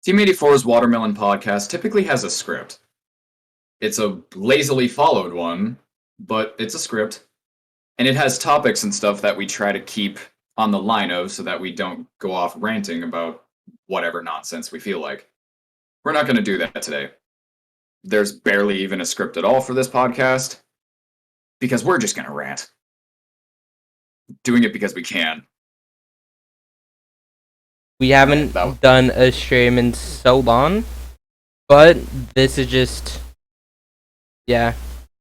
Team 84's Watermelon podcast typically has a script. It's a lazily followed one, but it's a script. And it has topics and stuff that we try to keep on the line of so that we don't go off ranting about whatever nonsense we feel like. We're not going to do that today. There's barely even a script at all for this podcast because we're just going to rant. Doing it because we can. We haven't done a stream in so long, but this is just, yeah.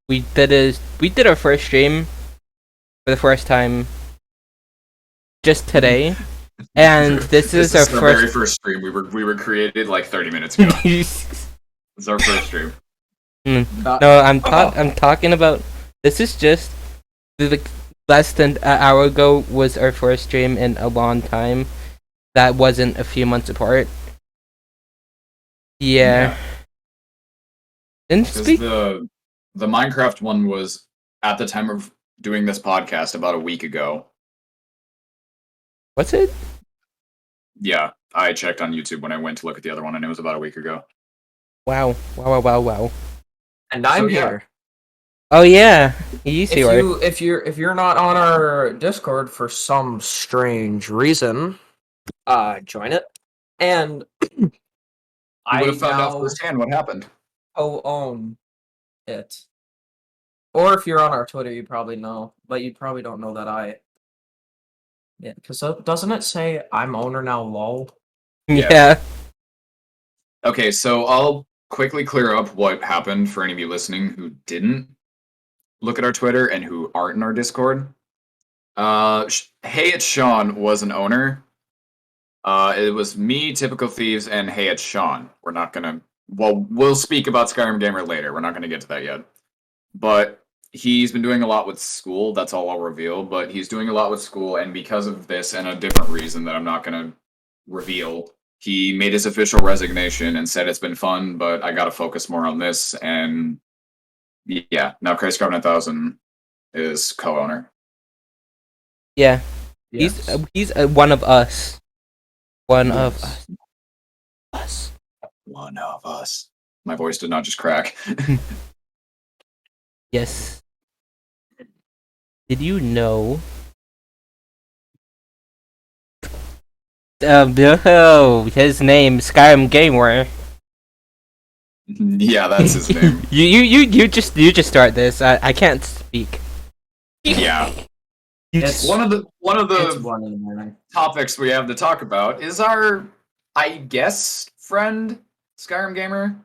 We did our first stream for the first time just today, and this is our very first stream. We were created like 30 minutes ago. It's our first stream. No, I'm talking about, this is just less than an hour ago was our first stream in a long time. That wasn't a few months apart. Yeah. And speak. The Minecraft one was at the time of doing this podcast about a week ago. What's it? Yeah, I checked on YouTube when I went to look at the other one, and it was about a week ago. Wow. And I'm here. Oh yeah, here. If you're not on our Discord for some strange reason, join it. And I would have found out firsthand what happened. Own it. Or if you're on our Twitter, you probably know, but you probably don't know that Yeah, because doesn't it say I'm owner now, lol? Yeah. Okay, so I'll quickly clear up what happened for any of you listening who didn't look at our Twitter and who aren't in our Discord. Hey, it's Sean was an owner. It was me, Typical Thieves, and Hey, it's Sean. We're not gonna... Well, we'll speak about Skyrim Gamer later. We're not gonna get to that yet. But he's been doing a lot with school. That's all I'll reveal. But he's doing a lot with school, and because of this and a different reason that I'm not gonna reveal, he made his official resignation and said it's been fun, but I gotta focus more on this. And yeah, now Christ Carbon 1000 is co-owner. Yeah. Yes. He's one of us. One of us. One of us. My voice did not just crack. Yes. Did you know? His name, Skyrim Gamer. Yeah, that's his name. You just start this. I can't speak. Yeah. It's one of the 1 in the morning. topics we have to talk about is our, I guess, friend Skyrim Gamer.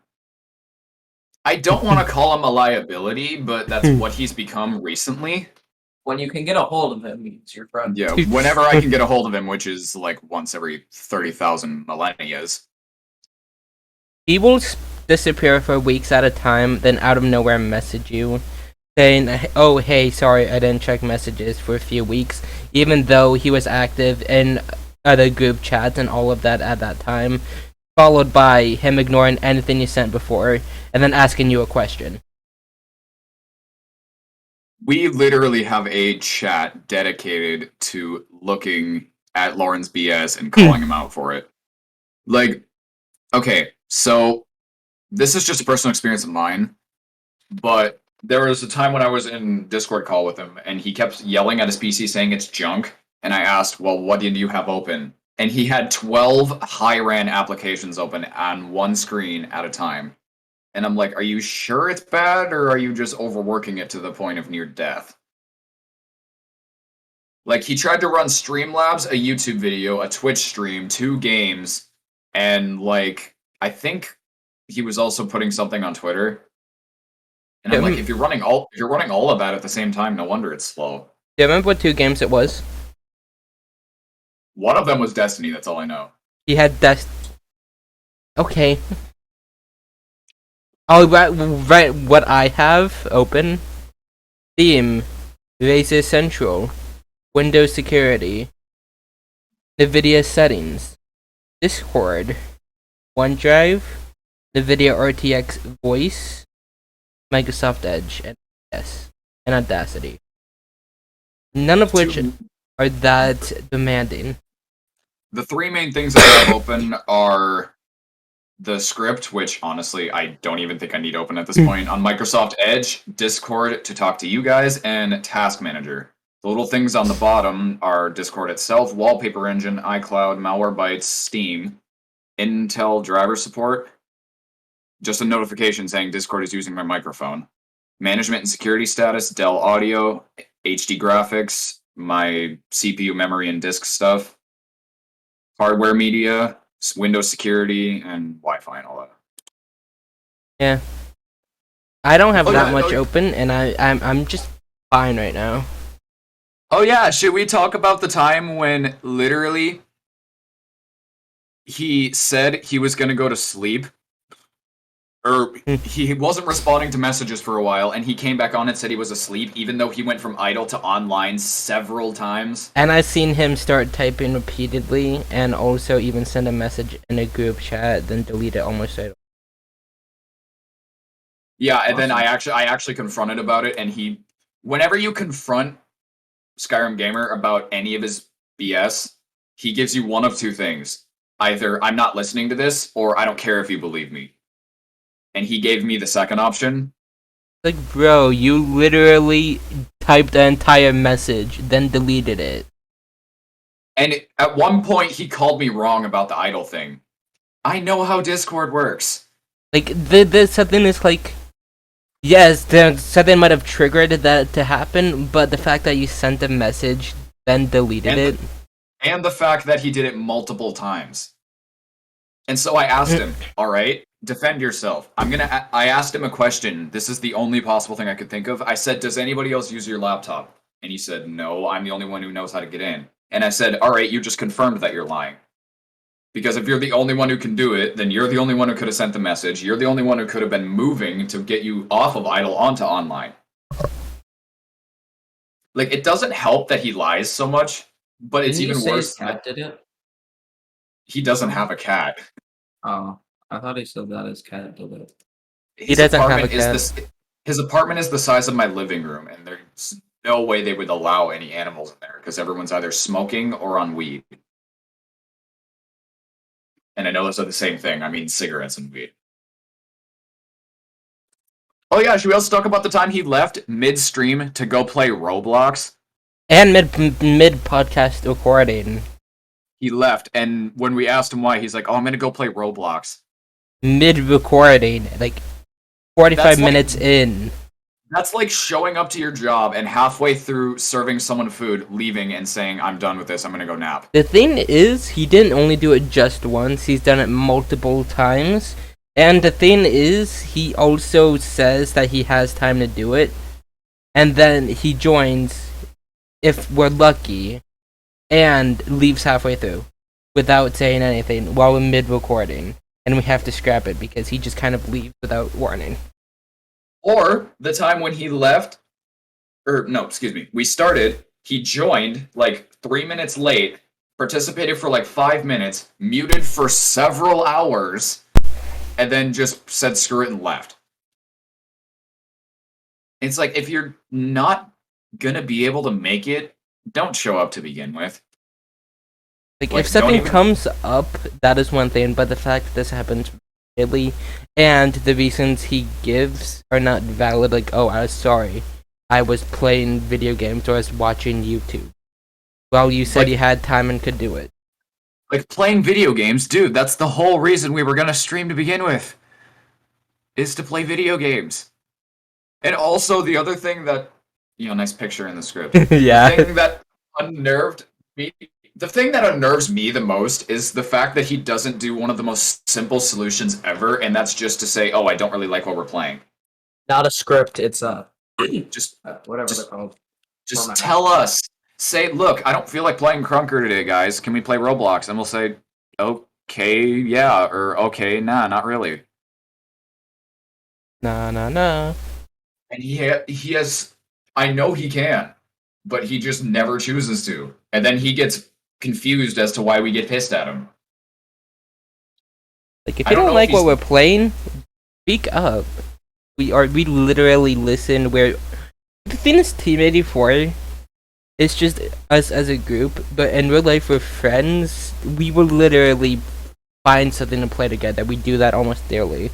I don't want to call him a liability, but that's what he's become recently. When you can get a hold of him, he's your friend. Yeah, whenever I can get a hold of him, which is like once every 30,000 millennia. He will disappear for weeks at a time, then out of nowhere message you, saying, "Oh, hey, sorry, I didn't check messages for a few weeks," even though he was active in other group chats and all of that at that time, followed by him ignoring anything you sent before, and then asking you a question. We literally have a chat dedicated to looking at Lauren's BS and calling him out for it. Like, okay, so this is just a personal experience of mine, but there was a time when I was in Discord call with him, and he kept yelling at his PC saying it's junk, and I asked, well, what do you have open? And he had 12 high-ran applications open on one screen at a time. And I'm like, are you sure it's bad, or are you just overworking it to the point of near death? Like, he tried to run Streamlabs, a YouTube video, a Twitch stream, 2 games, and, like, I think he was also putting something on Twitter. And I'm like, if you're running all of that at the same time, no wonder it's slow. Do you remember what 2 games it was? One of them was Destiny, that's all I know. He had Okay. Oh, right, what I have open. Theme. Razer Central. Windows Security. NVIDIA Settings. Discord. OneDrive. NVIDIA RTX Voice. Microsoft Edge. And Audacity. None of which are that demanding. The 3 main things I have open are the script, which honestly I don't even think I need open at this point, on Microsoft Edge, Discord to talk to you guys, and Task Manager. The little things on the bottom are Discord itself, Wallpaper Engine, iCloud, Malwarebytes, Steam, Intel driver support, just a notification saying Discord is using my microphone, management and security status, Dell Audio, HD graphics, my CPU memory and disk stuff, hardware media, Windows security, and Wi-Fi and all that. Yeah. I don't have Oh, that yeah, much oh, open, and I'm just fine right now. Oh yeah, should we talk about the time when literally he said he was gonna go to sleep? Or he wasn't responding to messages for a while, and he came back on and said he was asleep, even though he went from idle to online several times. And I've seen him start typing repeatedly, and also even send a message in a group chat, then delete it almost right away. Yeah, and then Awesome. I actually confronted about it, and whenever you confront Skyrim Gamer about any of his BS, he gives you one of two things. Either I'm not listening to this, or I don't care if you believe me. And he gave me the second option. Like, bro, you literally typed the entire message, then deleted it. And at one point, he called me wrong about the idle thing. I know how Discord works. Like, the something is like, yes, something might have triggered that to happen, but the fact that you sent a message, then deleted it. And the fact that he did it multiple times. And so I asked him, all right, defend yourself. I asked him a question. This is the only possible thing I could think of. I said, does anybody else use your laptop? And he said, no, I'm the only one who knows how to get in. And I said, all right, you just confirmed that you're lying. Because if you're the only one who can do it, then you're the only one who could have sent the message. You're the only one who could have been moving to get you off of idle onto online. Like, it doesn't help that he lies so much, but it's Didn't you even say worse his cat did it? he doesn't have a cat. Oh, I thought he said that his cat did it. He doesn't have a cat. His apartment is the size of my living room, and there's no way they would allow any animals in there because everyone's either smoking or on weed. And I know those are the same thing. I mean, cigarettes and weed. Oh yeah, should we also talk about the time he left midstream to go play Roblox? And mid podcast recording. He left, and when we asked him why, he's like, "Oh, I'm gonna go play Roblox." Mid recording, like 45 That's like- minutes in. That's like showing up to your job and halfway through serving someone food, leaving and saying, "I'm done with this. I'm gonna go nap." The thing is, he didn't only do it just once, he's done it multiple times. And the thing is, he also says that he has time to do it. And then he joins, if we're lucky, and leaves halfway through without saying anything while we're mid recording. And we have to scrap it because he just kind of leaves without warning. Or the time when he left, or no, excuse me, we started, he joined like 3 minutes late, participated for like 5 minutes, muted for several hours, and then just said screw it and left. It's like, if you're not gonna be able to make it, don't show up to begin with. Like, Like, if something don't even- comes up, that is one thing, but the fact that this happens repeatedly, and the reasons he gives are not valid, like, oh, I was sorry, I was playing video games or I was watching YouTube. Well, you said Like- you had time and could do it. Like, playing video games, dude, that's the whole reason we were gonna stream to begin with. Is to play video games. And also, the other thing that, nice picture in the script. Yeah. The thing that unnerved me, the thing that unnerves me the most is the fact that he doesn't do one of the most simple solutions ever, and that's just to say, oh, I don't really like what we're playing. Not a script. It's Just whatever Just- they're called. Just Format. tell us. Say, look, I don't feel like playing Crunker today, guys. Can we play Roblox? And we'll say, okay, yeah, or okay, nah, not really. Nah. And he has, I know he can, but he just never chooses to. And then he gets confused as to why we get pissed at him. Like, if I you don't don't know if like what he's- we're playing, speak up. We literally listen. The thing is, Team 84 is just us as a group, but in real life we're friends. We will literally find something to play together. We do that almost daily.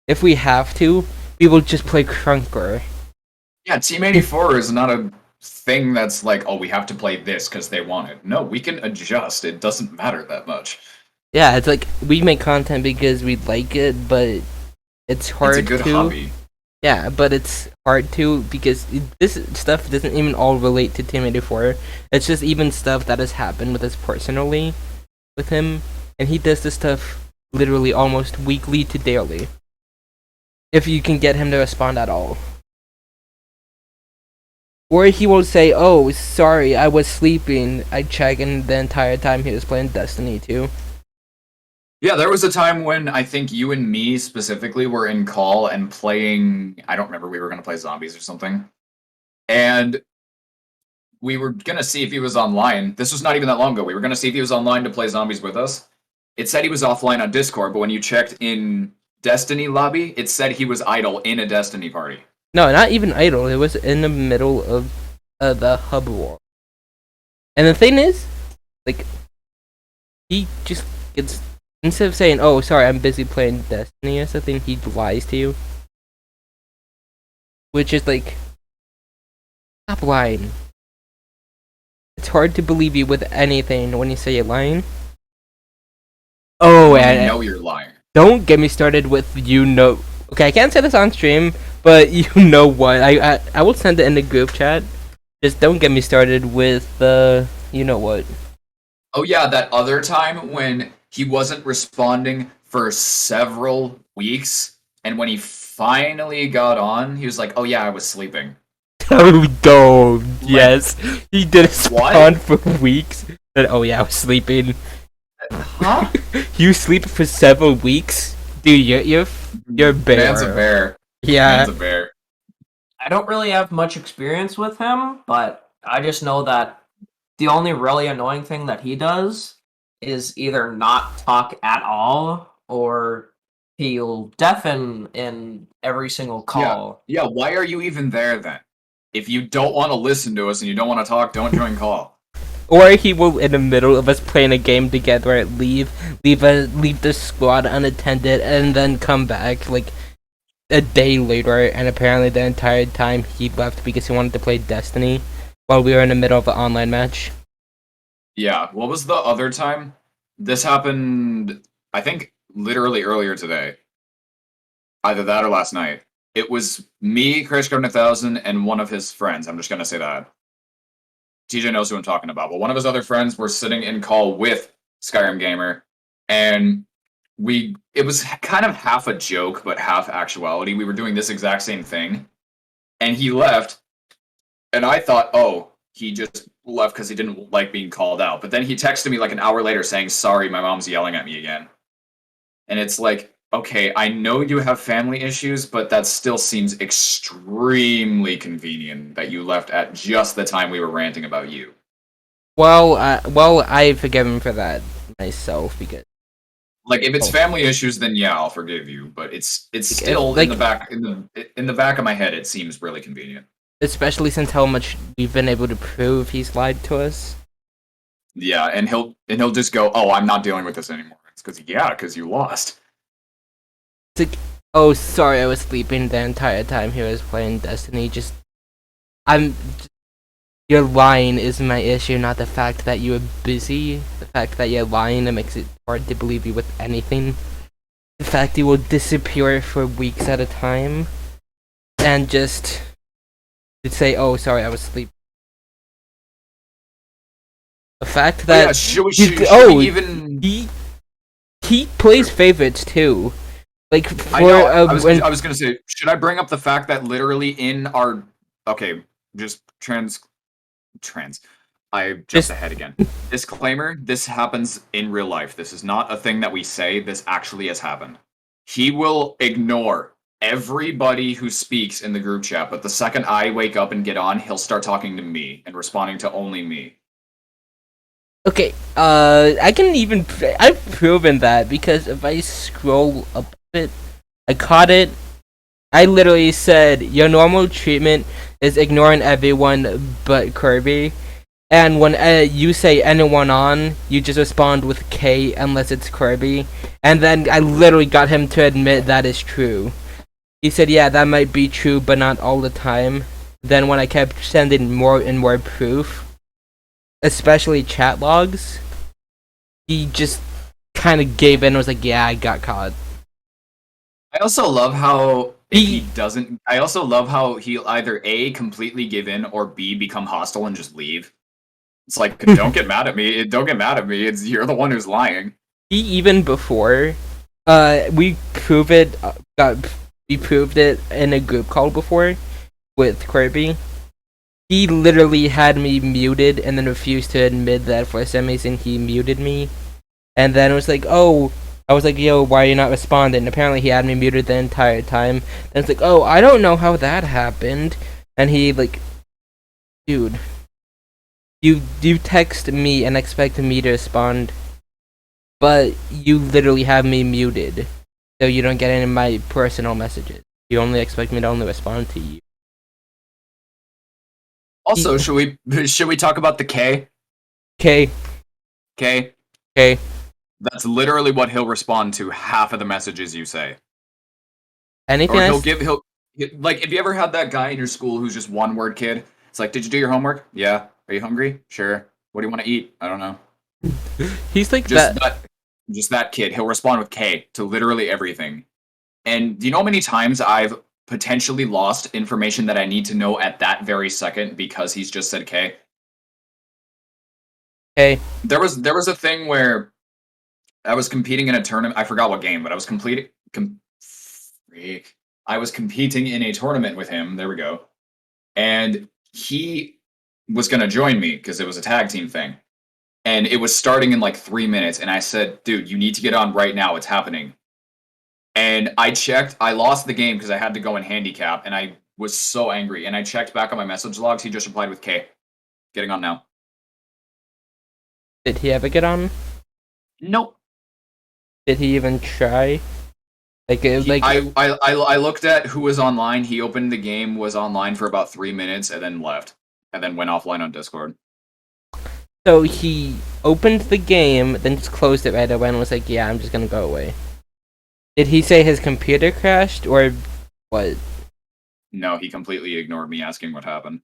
If we have to, we will just play Crunker. Yeah, Team 84 is not a thing that's like, oh, we have to play this because they want it. No, we can adjust. It doesn't matter that much. Yeah, it's like we make content because we like it, but it's hard It's a good to. hobby. Yeah, but it's hard to because this stuff doesn't even all relate to Team 84. It's just even stuff that has happened with us personally, with him, and he does this stuff literally almost weekly to daily. If you can get him to respond at all. Or he will say, "Oh, sorry, I was sleeping." I check, and the entire time he was playing Destiny 2. Yeah, there was a time when I think you and me specifically were in call and playing. I don't remember. We were going to play zombies or something. And we were going to see if he was online. This was not even that long ago. We were going to see if he was online to play zombies with us. It said he was offline on Discord, but when you checked in Destiny lobby, it said he was idle in a Destiny party. No, not even idle. It was in the middle of the hub wall. And the thing is, like, he just gets, instead of saying, "Oh, sorry, I'm busy playing Destiny" or something, he lies to you. Which is like, stop lying. It's hard to believe you with anything when you say you're lying. Oh, When you and know you're lying. don't get me started with Okay, I can't say this on stream, but you know what? I will send it in the group chat. Just don't get me started with the you know what. Oh yeah, that other time when he wasn't responding for several weeks, and when he finally got on, he was like, "Oh yeah, I was sleeping." Oh, go. Yes. He did respond for weeks. Then, oh yeah, I was sleeping. Huh? You sleep for several weeks? Dude, you're a bear. Man's a bear. Yeah. Man's a bear. I don't really have much experience with him, but I just know that the only really annoying thing that he does is either not talk at all or he'll deafen in every single call. Yeah, why are you even there then? If you don't want to listen to us and you don't want to talk, don't join call. Or he will, in the middle of us playing a game together, leave the squad unattended, and then come back like a day later. And apparently, the entire time he left because he wanted to play Destiny while we were in the middle of an online match. Yeah, what was the other time? This happened, I think, literally earlier today. Either that or last night. It was me, Crash Garden 1000, and one of his friends. I'm just gonna say that. TJ knows who I'm talking about. But one of his other friends were sitting in call with Skyrim Gamer, and it was kind of half a joke, but half actuality. We were doing this exact same thing, and he left, and I thought, oh, he just left because he didn't like being called out. But then he texted me like an hour later saying, "Sorry, my mom's yelling at me again." And it's like, okay, I know you have family issues, but that still seems extremely convenient that you left at just the time we were ranting about you. Well, I forgive him for that myself because Like, if it's family issues, then yeah, I'll forgive you. But it's still like- in the back of my head, it seems really convenient. especially since how much we've been able to prove he's lied to us. Yeah, and he'll just go, "Oh, I'm not dealing with this anymore." It's because you lost. It's like, oh, sorry, I was sleeping the entire time he was playing Destiny. Your lying is my issue, not the fact that you were busy. The fact that you're lying that makes it hard to believe you with anything. The fact you will disappear for weeks at a time, and just to say, "Oh, sorry, I was sleeping." The fact that Should we even? he plays favorites too. Like I know. I was gonna say, should I bring up the fact that literally in our just trans. I jumped ahead again. Disclaimer: this happens in real life. This is not a thing that we say. This actually has happened. He will ignore everybody who speaks in the group chat, but the second I wake up and get on, he'll start talking to me and responding to only me. Okay, I've proven that because if I scroll up a bit, I caught it. I literally said, "Your normal treatment is ignoring everyone but Kirby." And when you say anyone on, you just respond with K unless it's Kirby. And then I literally got him to admit that is true. He said, yeah, that might be true, but not all the time. Then when I kept sending more and more proof, especially chat logs, he just kind of gave in and was like, yeah, I got caught. I also love how he doesn't. I also love how he'll either A, completely give in, or B, become hostile and just leave. It's like, don't get mad at me. Don't get mad at me. It's you're the one who's lying. He even before, we proved it. We proved it in a group call before with Kirby. He literally had me muted and then refused to admit that for some reason he muted me. And then it was like, oh, I was like, yo, why are you not responding? Apparently he had me muted the entire time. Then it's like, oh, I don't know how that happened. And he like, dude, you text me and expect me to respond, but you literally have me muted, so you don't get any of my personal messages. You only expect me to only respond to you. Also, should we talk about the K? Okay, K. okay. That's literally what he'll respond to half of the messages you say. Anything Or else? he'll like, if you ever had that guy in your school who's just one word kid, it's like, did you do your homework? Yeah. Are you hungry? Sure. What do you want to eat? I don't know. He's like Just that. just that kid. He'll respond with K to literally everything. And do you know how many times I've potentially lost information that I need to know at that very second because he's just said K? Okay, There was a thing where I was competing in a tournament. I forgot what game, but I was I was competing in a tournament with him. There we go. And he was going to join me because it was a tag team thing. And it was starting in like 3 minutes. And I said, dude, you need to get on right now. It's happening. And I checked. I lost the game because I had to go in handicap. And I was so angry. And I checked back on my message logs. He just replied with K. Getting on now. did he ever get on? Nope. Did he even try? Like, I looked at who was online. He opened the game, was online for about 3 minutes, and then left. And then went offline on Discord. so he opened the game, then just closed it right away and was like, yeah, I'm just gonna go away. Did he say his computer crashed or what? No, he completely ignored me asking what happened.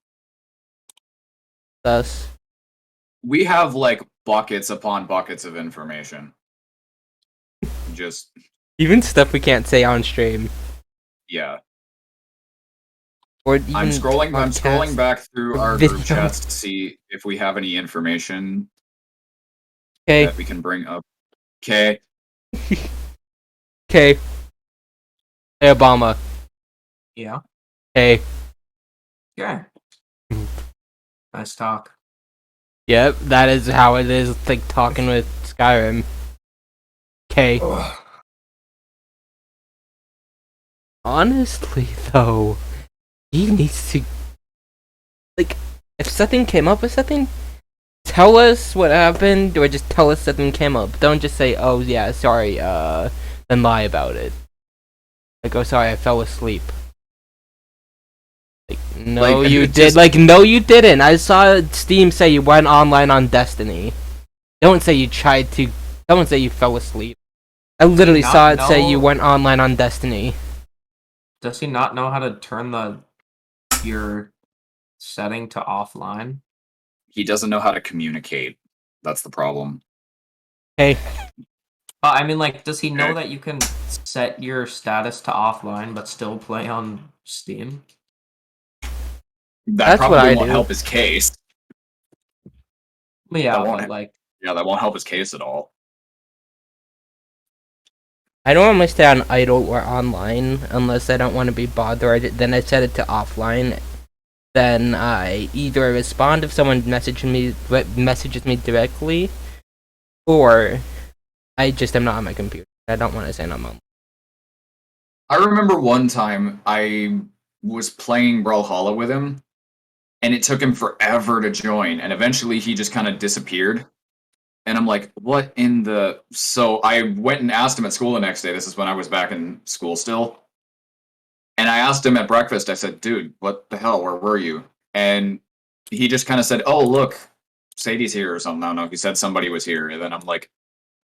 Thus, We have like buckets upon buckets of information. Just even stuff we can't say on stream. yeah. Or even I'm podcast scrolling back through our video. group chats to see if we have any information Okay, that we can bring up. Okay. okay. Hey, Obama. Yeah. Hey. Yeah. Nice talk. Yep, that is how it is. It's like talking with Skyrim. Okay. Honestly, though, he needs to, like, if something came up with something, tell us what happened, or just tell us something came up. Don't just say, "Oh yeah, sorry," then lie about it. Like, "Oh sorry, I fell asleep." Like, no, Like, you it did. just- Like, no, you didn't. I saw Steam say you went online on Destiny. Don't say you tried to. Don't say you fell asleep. I literally not saw it say you know- went online on Destiny. Does he not know how to turn your setting to offline? He doesn't know how to communicate. That's the problem. Hey, I mean, like, does he know Okay. that you can set your status to offline but still play on Steam? That That's what probably I won't do. help his case. Yeah, That won't but ha- like, Yeah, that won't help his case at all. I don't normally stay on idle or online unless I don't want to be bothered. Then I set it to offline. Then I either respond if someone messages me directly, or I just am not on my computer. I don't want to say I'm on. I remember one time I was playing Brawlhalla with him, and it took him forever to join, and eventually he just kind of disappeared. And I'm like, what in the... So I went and asked him at school the next day. This is when I was back in school still. And I asked him at breakfast, I said, dude, what the hell? Where were you? And he just kind of said, oh, look, Sadie's here or something. I don't know. He said somebody was here, and then I'm like,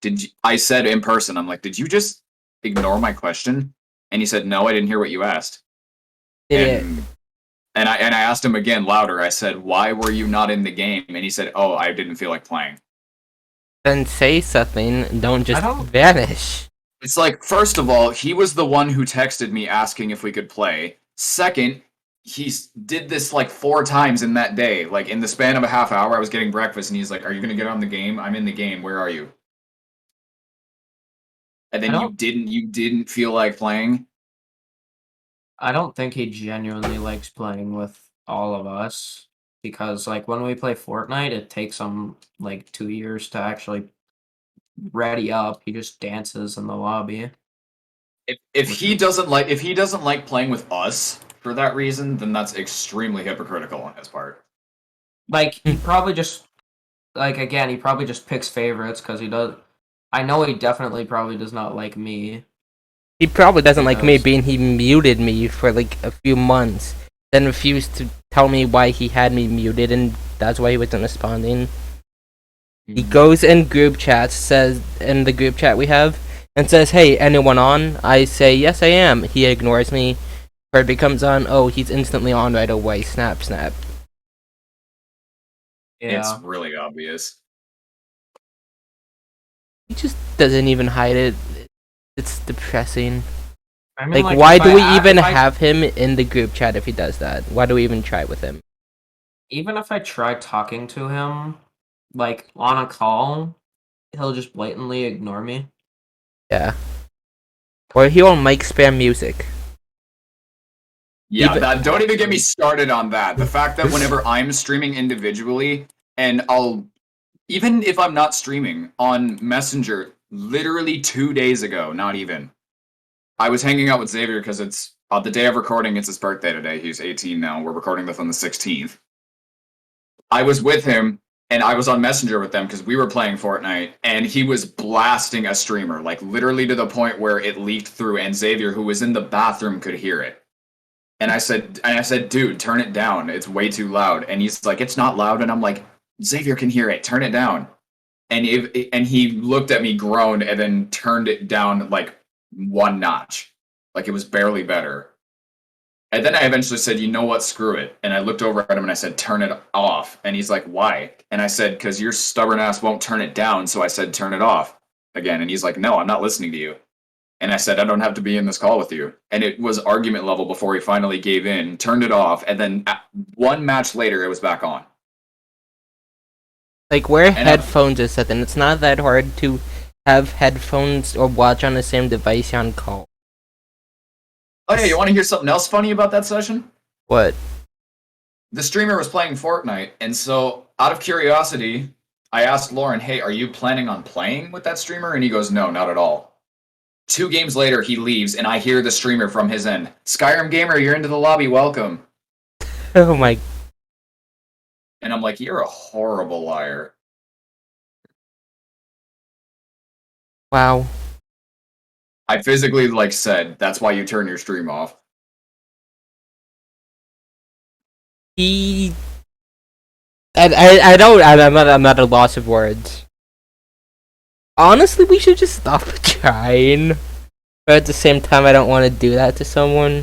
did you? I said in person, I'm like, did you just ignore my question? And he said, no, I didn't hear what you asked. Idiot. And I asked him again louder. I said, why were you not in the game? And he said, oh, I didn't feel like playing. Then say something. Don't just I don't- vanish. It's like, first of all, he was the one who texted me asking if we could play. Second, he did this like 4 times in that day. Like in the span of a half hour, I was getting breakfast, and he's like, "Are you gonna get on the game? I'm in the game. Where are you?" And I then don't. you didn't feel like playing. I don't think he genuinely likes playing with all of us because, like, when we play Fortnite, it takes him like 2 years to actually ready up. He just dances in the lobby. If he doesn't like playing with us for that reason, then that's extremely hypocritical on his part. Like, he probably just, like, again, he probably just picks favorites because he does. I know he definitely probably does not like me. He probably doesn't like me Because- being he muted me for like a few months, then refused to tell me why he had me muted, and that's why he wasn't responding. He goes in group chats, says in the group chat we have, and says, "Hey, anyone on?" I say, "Yes, I am." He ignores me. Heartbeat becomes on. Oh, he's instantly on right away. Snap, snap. Yeah. It's really obvious. He just doesn't even hide it. It's depressing. I mean, Like, why if do I we act- even if I- have him in the group chat if he does that? Why do we even try with him? Even if I try talking to him, like on a call, he'll just blatantly ignore me. Yeah. Or he won't mic spam music. Yeah, Even- don't even get me started on that. The fact that whenever I'm streaming individually, and even if I'm not streaming on Messenger, literally 2 days ago, not even, I was hanging out with Xavier because it's the day of recording. It's his birthday today. He's 18 now. We're recording this on the 16th. I was with him, and I was on Messenger with them because we were playing Fortnite, and he was blasting a streamer, like literally to the point where it leaked through, and Xavier, who was in the bathroom, could hear it. And I said, dude, turn it down. It's way too loud. And he's like, it's not loud. And I'm like, Xavier can hear it. Turn it down. And he looked at me, groaned, and then turned it down like 1 notch. Like it was barely better. And then I eventually said, you know what, screw it. And I looked over at him and I said, turn it off. And he's like, why? And I said, because your stubborn ass won't turn it down. So I said, turn it off again. And he's like, no, I'm not listening to you. And I said, I don't have to be in this call with you. And it was argument level before he finally gave in, turned it off, and then 1 match later, it was back on. Like, wear And headphones or something. It's not that hard to have headphones or watch on the same device on call. Oh yeah, you want to hear something else funny about that session? What? The streamer was playing Fortnite, and so out of curiosity, I asked Lauren, hey, are you planning on playing with that streamer? And he goes, no, not at all. 2 games later, he leaves, and I hear the streamer from his end. Skyrim Gamer, you're into the lobby, welcome. Oh my. And I'm like, you're a horrible liar. Wow. I physically, said, that's why you turn your stream off. He. I don't. I'm not at a loss of words. Honestly, we should just stop trying. But at the same time, I don't want to do that to someone.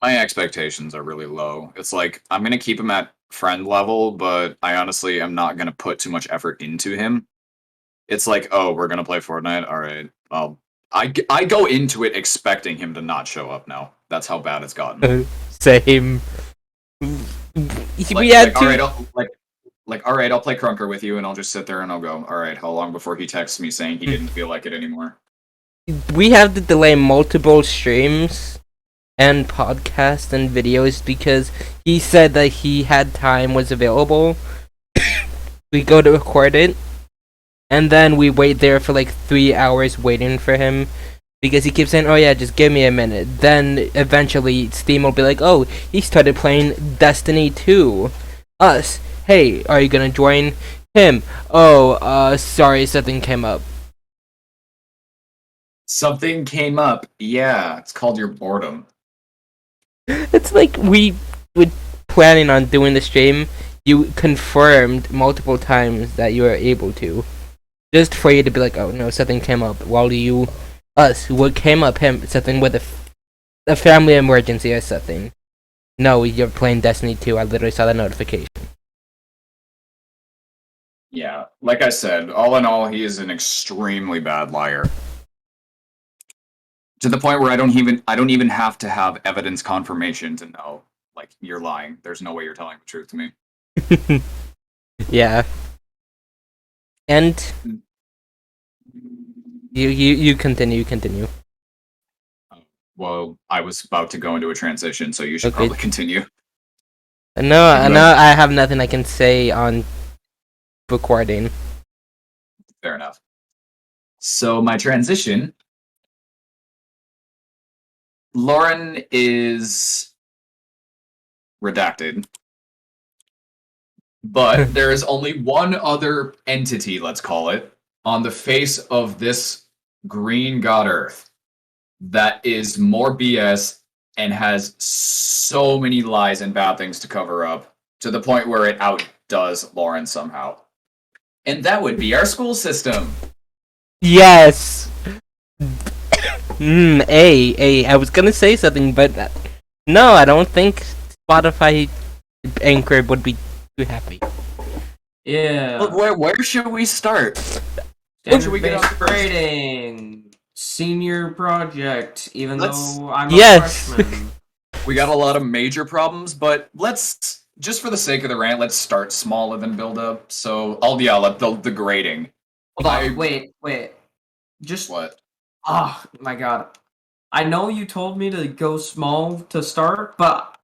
My expectations are really low. It's like, I'm going to keep him at friend level, but I honestly am not going to put too much effort into him. It's like, oh, we're going to play Fortnite? Alright, well, I go into it expecting him to not show up now. That's how bad it's gotten. Same. We had to. Alright, I'll play Crunker with you, and I'll just sit there and I'll go, alright, how long before he texts me saying he didn't feel like it anymore? We have to delay multiple streams and podcasts and videos because he said that he had time, was available. We go to record it, and then we wait there for like 3 hours waiting for him because he keeps saying, oh yeah, just give me a minute. Then eventually Steam will be like, oh, he started playing Destiny 2. Us. Hey, are you gonna join him? Oh, sorry, something came up. Something came up. Yeah, it's called your boredom. It's like we were planning on doing the stream. you confirmed multiple times that you were able to, just for you to be like, oh no, something came up. While what came up, something with a family emergency or something. No, you're playing Destiny 2. I literally saw the notification. Yeah, like I said, all in all, he is an extremely bad liar. To the point where I don't even have to have evidence confirmation to know, like, you're lying. There's no way you're telling the truth to me. Yeah. And you continue. Well, I was about to go into a transition, so you should Okay. probably continue. No, I have nothing I can say on recording. Fair enough. So my transition, Lauren is redacted, but there is only one other entity, let's call it, on the face of this green god Earth that is more BS and has so many lies and bad things to cover up to the point where it outdoes Lauren somehow. And that would be our school system. Yes. I was gonna say something, but no, I don't think Spotify Anchor would be too happy. Yeah. Well, where should we start? What should we get on Standard-based first? grading, senior project. Even though I'm a Yes. freshman. We got a lot of major problems, but let's just for the sake of the rant, let's start smaller than build up. So let the grading. Hold on, wait. Just What? oh my god. I know you told me to go small to start, but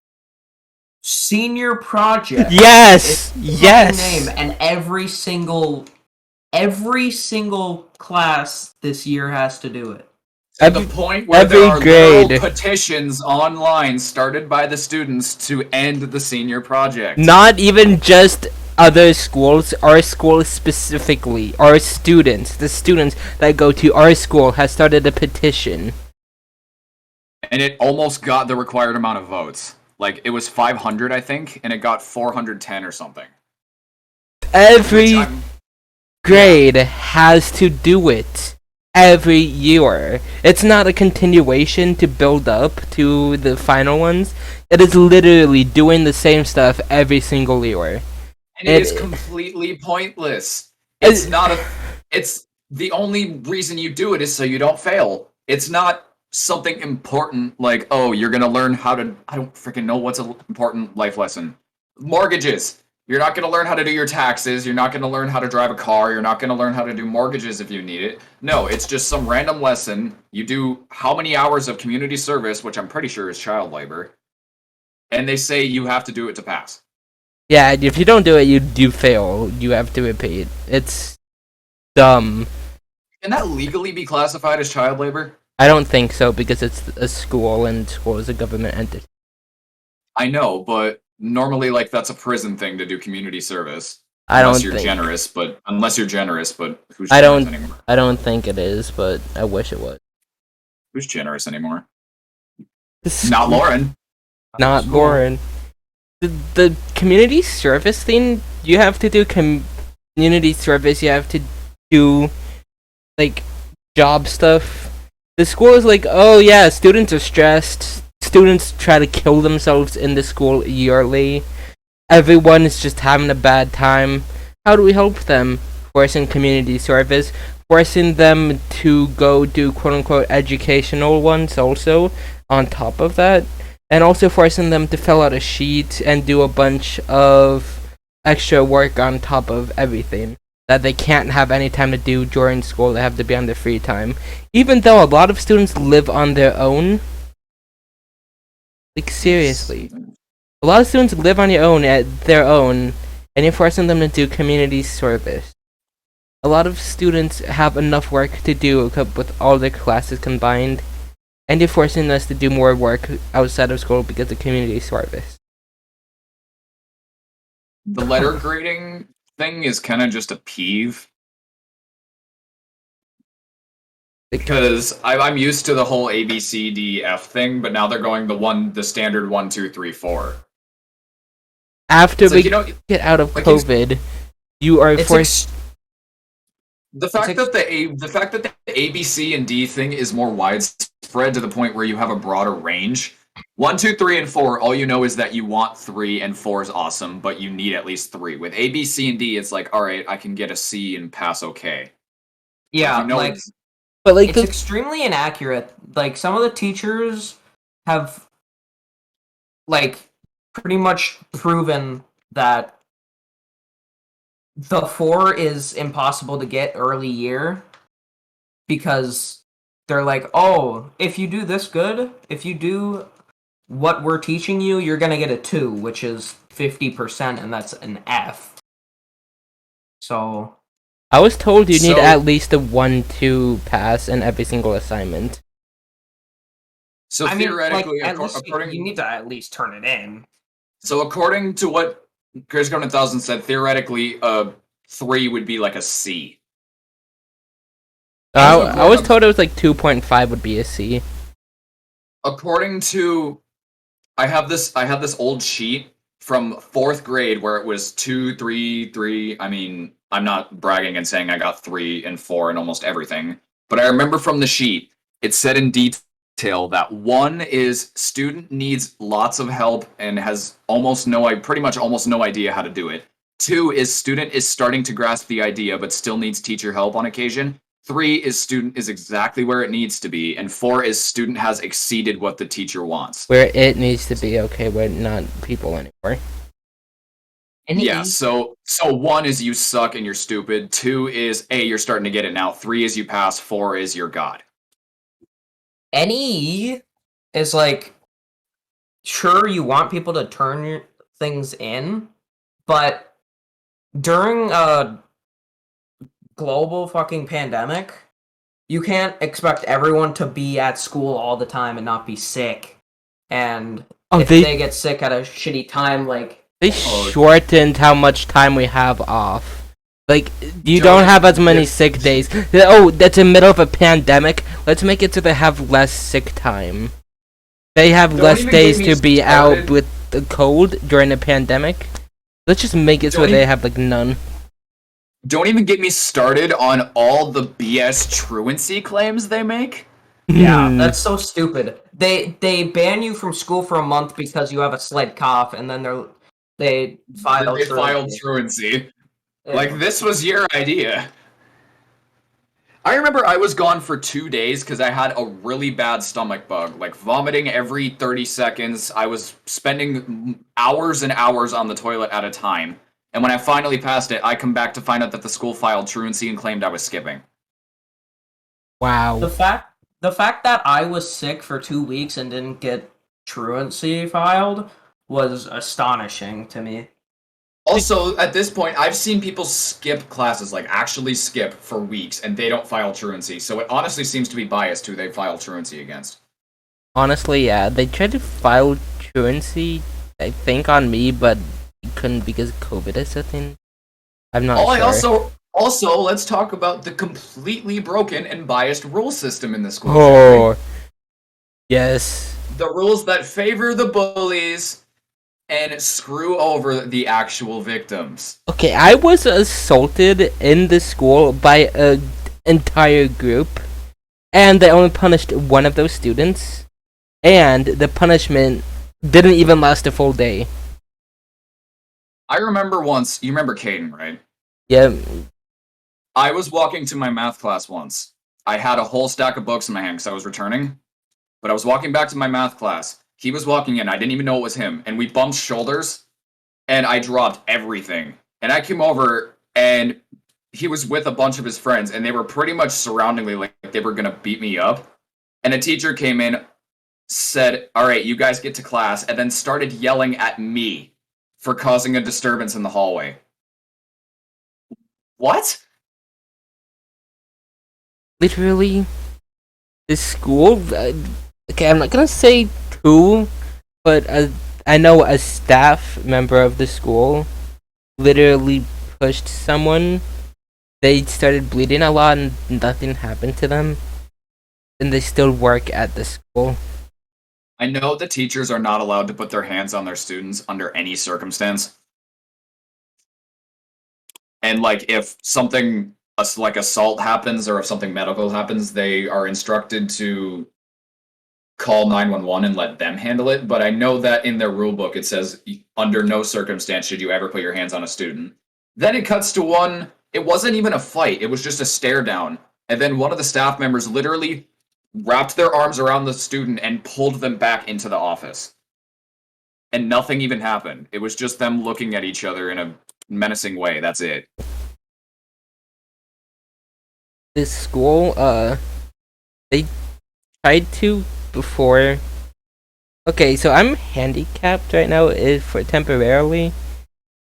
senior project. Yes. It's Yes. name, and every single class this year has to do it. At the point where there are grade. literal petitions online started by the students to end the senior project. Not even just other schools, our school specifically, our students, the students that go to our school has started a petition. And it almost got the required amount of votes. Like, it was 500, I think, and it got 410 or something. Every grade has to do it. Every year. It's not a continuation to build up to the final ones. It is literally doing the same stuff every single year. And it is completely pointless. It's the only reason you do it is so you don't fail. It's not something important like, oh, you're gonna learn how to, I don't freaking know what's an important life lesson. Mortgages. You're not gonna learn how to do your taxes, you're not gonna learn how to drive a car, you're not gonna learn how to do mortgages if you need it. No, it's just some random lesson. You do how many hours of community service, which I'm pretty sure is child labor, and they say you have to do it to pass. Yeah, if you don't do it, you fail. You have to repeat. It's dumb. Can that legally be classified as child labor? I don't think so because it's a school and school is a government entity. I know, but normally, like, that's a prison thing to do community service. Unless you're generous, but who's I generous anymore? I don't think it is, but I wish it was. Who's generous anymore? Not Lauren. Not Lauren. The community service thing, you have to do community service, you have to do, like, job stuff. The school is like, oh yeah, students are stressed, students try to kill themselves in the school yearly, everyone is just having a bad time. How do we help them? Forcing community service, forcing them to go do quote-unquote educational ones also, on top of that. And also forcing them to fill out a sheet and do a bunch of extra work on top of everything that they can't have any time to do during school. They have to be on their free time. Even though a lot of students live on their own. Like, seriously. A lot of students live on their own, and you're forcing them to do community service. A lot of students have enough work to do with all their classes combined. And you're forcing us to do more work outside of school because of community service. The letter grading thing is kind of just a peeve. Because I'm used to the whole A, B, C, D, F thing, but now they're going the standard 1, 2, 3, 4. after It's we like, you know, get out of like you- COVID, you are It's forced. the fact that the fact that the A, B, C, and D thing is more widespread to the point where you have a broader range. 1, 2, 3, and 4, all you know is that you want 3 and 4 is awesome, but you need at least 3. With A, B, C, and D, it's like, all right, I can get a C and pass okay. Yeah, you know, like But like it's extremely inaccurate. Like some of the teachers have like pretty much proven that the 4 is impossible to get early year because they're like, "Oh, if you do this good, if you do what we're teaching you, you're going to get a 2, which is 50% and that's an F." So, I was told you need So- at least a 1-2 pass in every single assignment. So I mean, like theoretically, at least according you need to at least turn it in. so according to what Chris Gordon 1000 said, theoretically, 3 would be like a C. I was told it was like 2.5 would be a C. According to, I have this old sheet from 4th grade where it was 2, 3, 3. I mean, I'm not bragging and saying I got 3 and 4 and almost everything, but I remember from the sheet it said in detail that 1 is student needs lots of help and has pretty much almost no idea how to do it. 2 is student is starting to grasp the idea but still needs teacher help on occasion. 3 is student is exactly where it needs to be, and 4 is student has exceeded what the teacher wants. Where it needs to be, okay, we're not people anymore. And Yeah, so 1 is you suck and you're stupid. 2 is you're starting to get it now. 3 is you pass. 4 is you're God. NE is like, sure, you want people to turn things in, but during a global fucking pandemic, you can't expect everyone to be at school all the time and not be sick. And if they get sick at a shitty time, like they shortened how much time we have off. Like, you don't have as many sick days. Oh, that's in the middle of a pandemic. Let's make it so they have less sick time. They have less days to be out with the cold during the pandemic. Let's just make it so they have like none. Don't even get me started on all the BS truancy claims they make. Yeah, that's so stupid. They ban you from school for a month because you have a slight cough, and then they filed truancy. Like, this was your idea. I remember I was gone for 2 days because I had a really bad stomach bug, like vomiting every 30 seconds. I was spending hours and hours on the toilet at a time. And when I finally passed it, I come back to find out that the school filed truancy and claimed I was skipping. Wow. The fact that I was sick for 2 weeks and didn't get truancy filed was astonishing to me. Also, at this point, I've seen people skip classes, like actually skip for weeks, and they don't file truancy. So it honestly seems to be biased who they file truancy against. Honestly, yeah, they tried to file truancy, I think, on me, but couldn't because COVID is a thing. I'm not sure. Also, let's talk about the completely broken and biased rule system in the school. Oh, yes. The rules that favor the bullies and screw over the actual victims. Okay, I was assaulted in the school by an entire group, and they only punished one of those students, and the punishment didn't even last a full day. I remember once, you remember Caden, right? Yeah. I was walking to my math class once. I had a whole stack of books in my hand because I was returning, but I was walking back to my math class. He was walking in, I didn't even know it was him, and we bumped shoulders, and I dropped everything. And I came over, and he was with a bunch of his friends, and they were pretty much surrounding me like they were gonna beat me up. And a teacher came in, said, "All right, you guys get to class," and then started yelling at me for causing a disturbance in the hallway. What? Literally, this school, okay, I'm not gonna say who, but I know a staff member of the school literally pushed someone. They started bleeding a lot and nothing happened to them. And they still work at the school. I know the teachers are not allowed to put their hands on their students under any circumstance, And like if something like assault happens or if something medical happens, they are instructed to call 911 and let them handle it. But I know that in their rule book it says under no circumstance should you ever put your hands on a student. Then it cuts to one. It wasn't even a fight. It was just a stare down. And then one of the staff members literally wrapped their arms around the student and pulled them back into the office. And nothing even happened. It was just them looking at each other in a menacing way. That's it. This school, they tried to before. Okay, so I'm handicapped right now, for temporarily,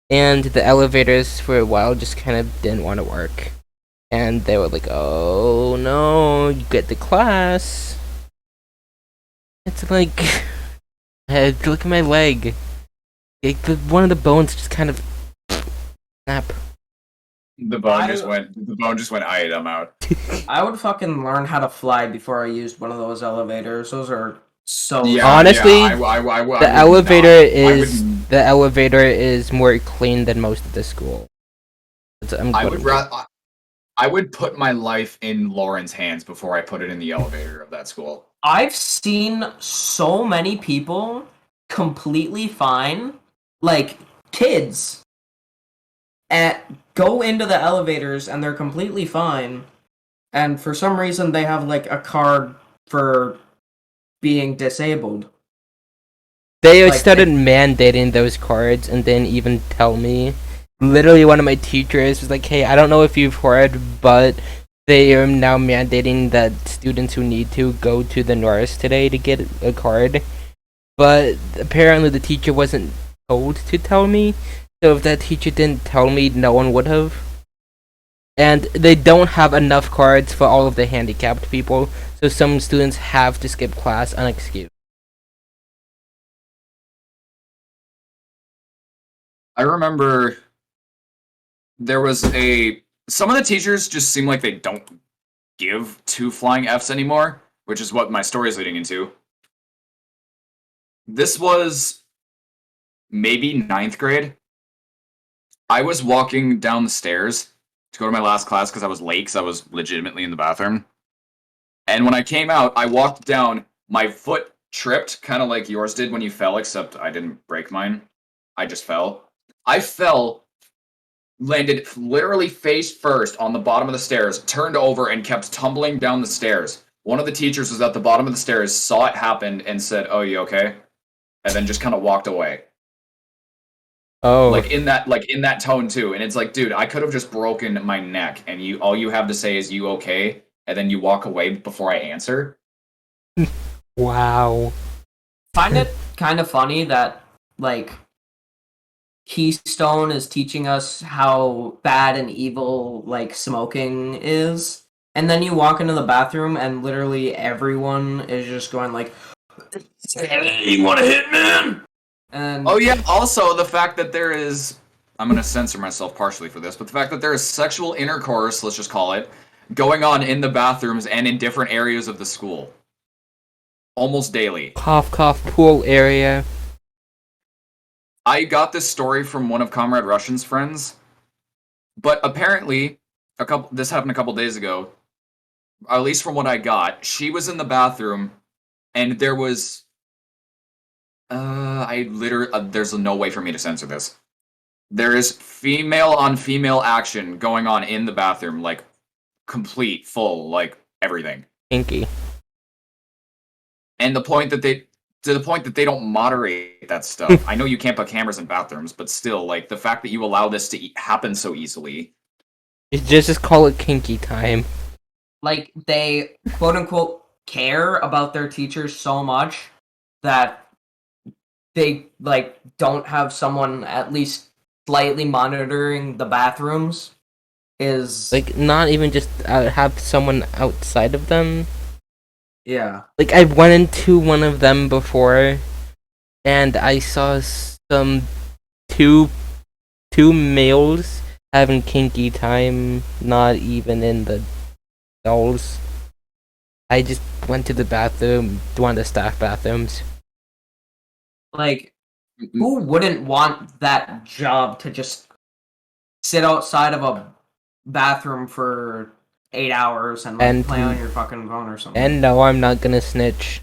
and the elevators for a while just kind of didn't want to work, and they were like, "Oh no, you get the class." It's like, look at my leg. One of the bones just kind of snap. The bone just went, I'm out. I would fucking learn how to fly before I used one of those elevators. Those are so. Yeah, Honestly, yeah, the elevator is more clean than most of the school. I would put my life in Lauren's hands before I put it in the elevator of that school. I've seen so many people completely fine, like kids, go into the elevators and they're completely fine, and for some reason they have like a card for being disabled. They Like, started mandating those cards and didn't even tell me. Literally, one of my teachers was like, "Hey, I don't know if you've heard, but they are now mandating that students who need to go to the nurse today to get a card." But apparently, the teacher wasn't told to tell me. So if that teacher didn't tell me, no one would have. And they don't have enough cards for all of the handicapped people, so some students have to skip class unexcused. I remember there was some of the teachers just seem like they don't give two flying Fs anymore, which is what my story is leading into. This was maybe 9th grade. I was walking down the stairs to go to my last class because I was late because I was legitimately in the bathroom. And when I came out, I walked down, my foot tripped, kind of like yours did when you fell, except I didn't break mine. I just fell. I fell, landed literally face first on the bottom of the stairs, turned over, and kept tumbling down the stairs. One of the teachers was at the bottom of the stairs, saw it happen, and said, "Oh, you okay?" And then just kind of walked away. Oh, Like in that tone too. And it's like, dude, I could have just broken my neck, and all you have to say is "you okay?" and then you walk away before I answer. wow. find it kind of funny that like Keystone is teaching us how bad and evil like smoking is, and then you walk into the bathroom and literally everyone is just going like, "Hey, you want to hit, man?" And Oh yeah, also the fact that there is, I'm going to censor myself partially for this, but the fact that there is sexual intercourse, let's just call it, going on in the bathrooms and in different areas of the school. Almost daily. Cough, cough, pool area. I got this story from one of Comrade Russian's friends, but apparently, this happened a couple days ago, at least from what I got. She was in the bathroom, and there was there's no way for me to censor this. There is female on female action going on in the bathroom, like complete, full, like everything. Kinky. And to the point that they don't moderate that stuff. I know you can't put cameras in bathrooms, but still, like the fact that you allow this to happen so easily. You just call it kinky time. like they quote unquote care about their teachers so much that they like don't have someone at least slightly monitoring the bathrooms is Like, not even just have someone outside of them. yeah. Like, I went into one of them before, and I saw some two males having kinky time, not even in the stalls. I just went to the bathroom, one of the staff bathrooms. Like, who wouldn't want that job to just sit outside of a bathroom for 8 hours and like And- play on your fucking phone or something. And no, I'm not gonna snitch.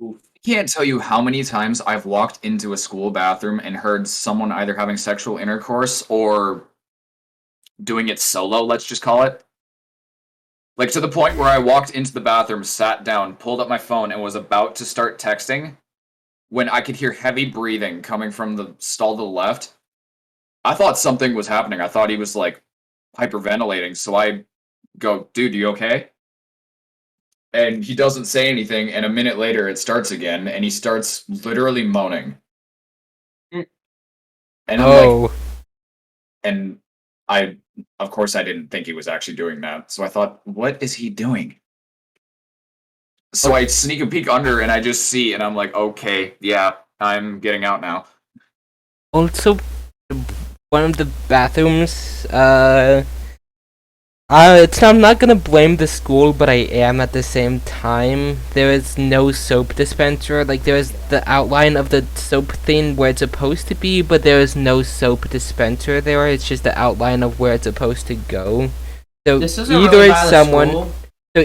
I can't tell you how many times I've walked into a school bathroom and heard someone either having sexual intercourse or doing it solo, let's just call it. Like, to the point where I walked into the bathroom, sat down, pulled up my phone, and was about to start texting when I could hear heavy breathing coming from the stall to the left. I thought something was happening. I thought he was, like, hyperventilating, so I go, dude, you okay? And he doesn't say anything, and a minute later it starts again, and he starts literally moaning. Mm. And I'm like, Oh, and of course, I didn't think he was actually doing that, so I thought, what is he doing? So I sneak a peek under, and I just see, and I'm like, okay, yeah, I'm getting out now. also, one of the bathrooms, I'm not gonna blame the school, but I am at the same time. There is no soap dispenser. Like, there is the outline of the soap thing where it's supposed to be, but there is no soap dispenser there. It's just the outline of where it's supposed to go. So This isn't either really it's by the someone, school. so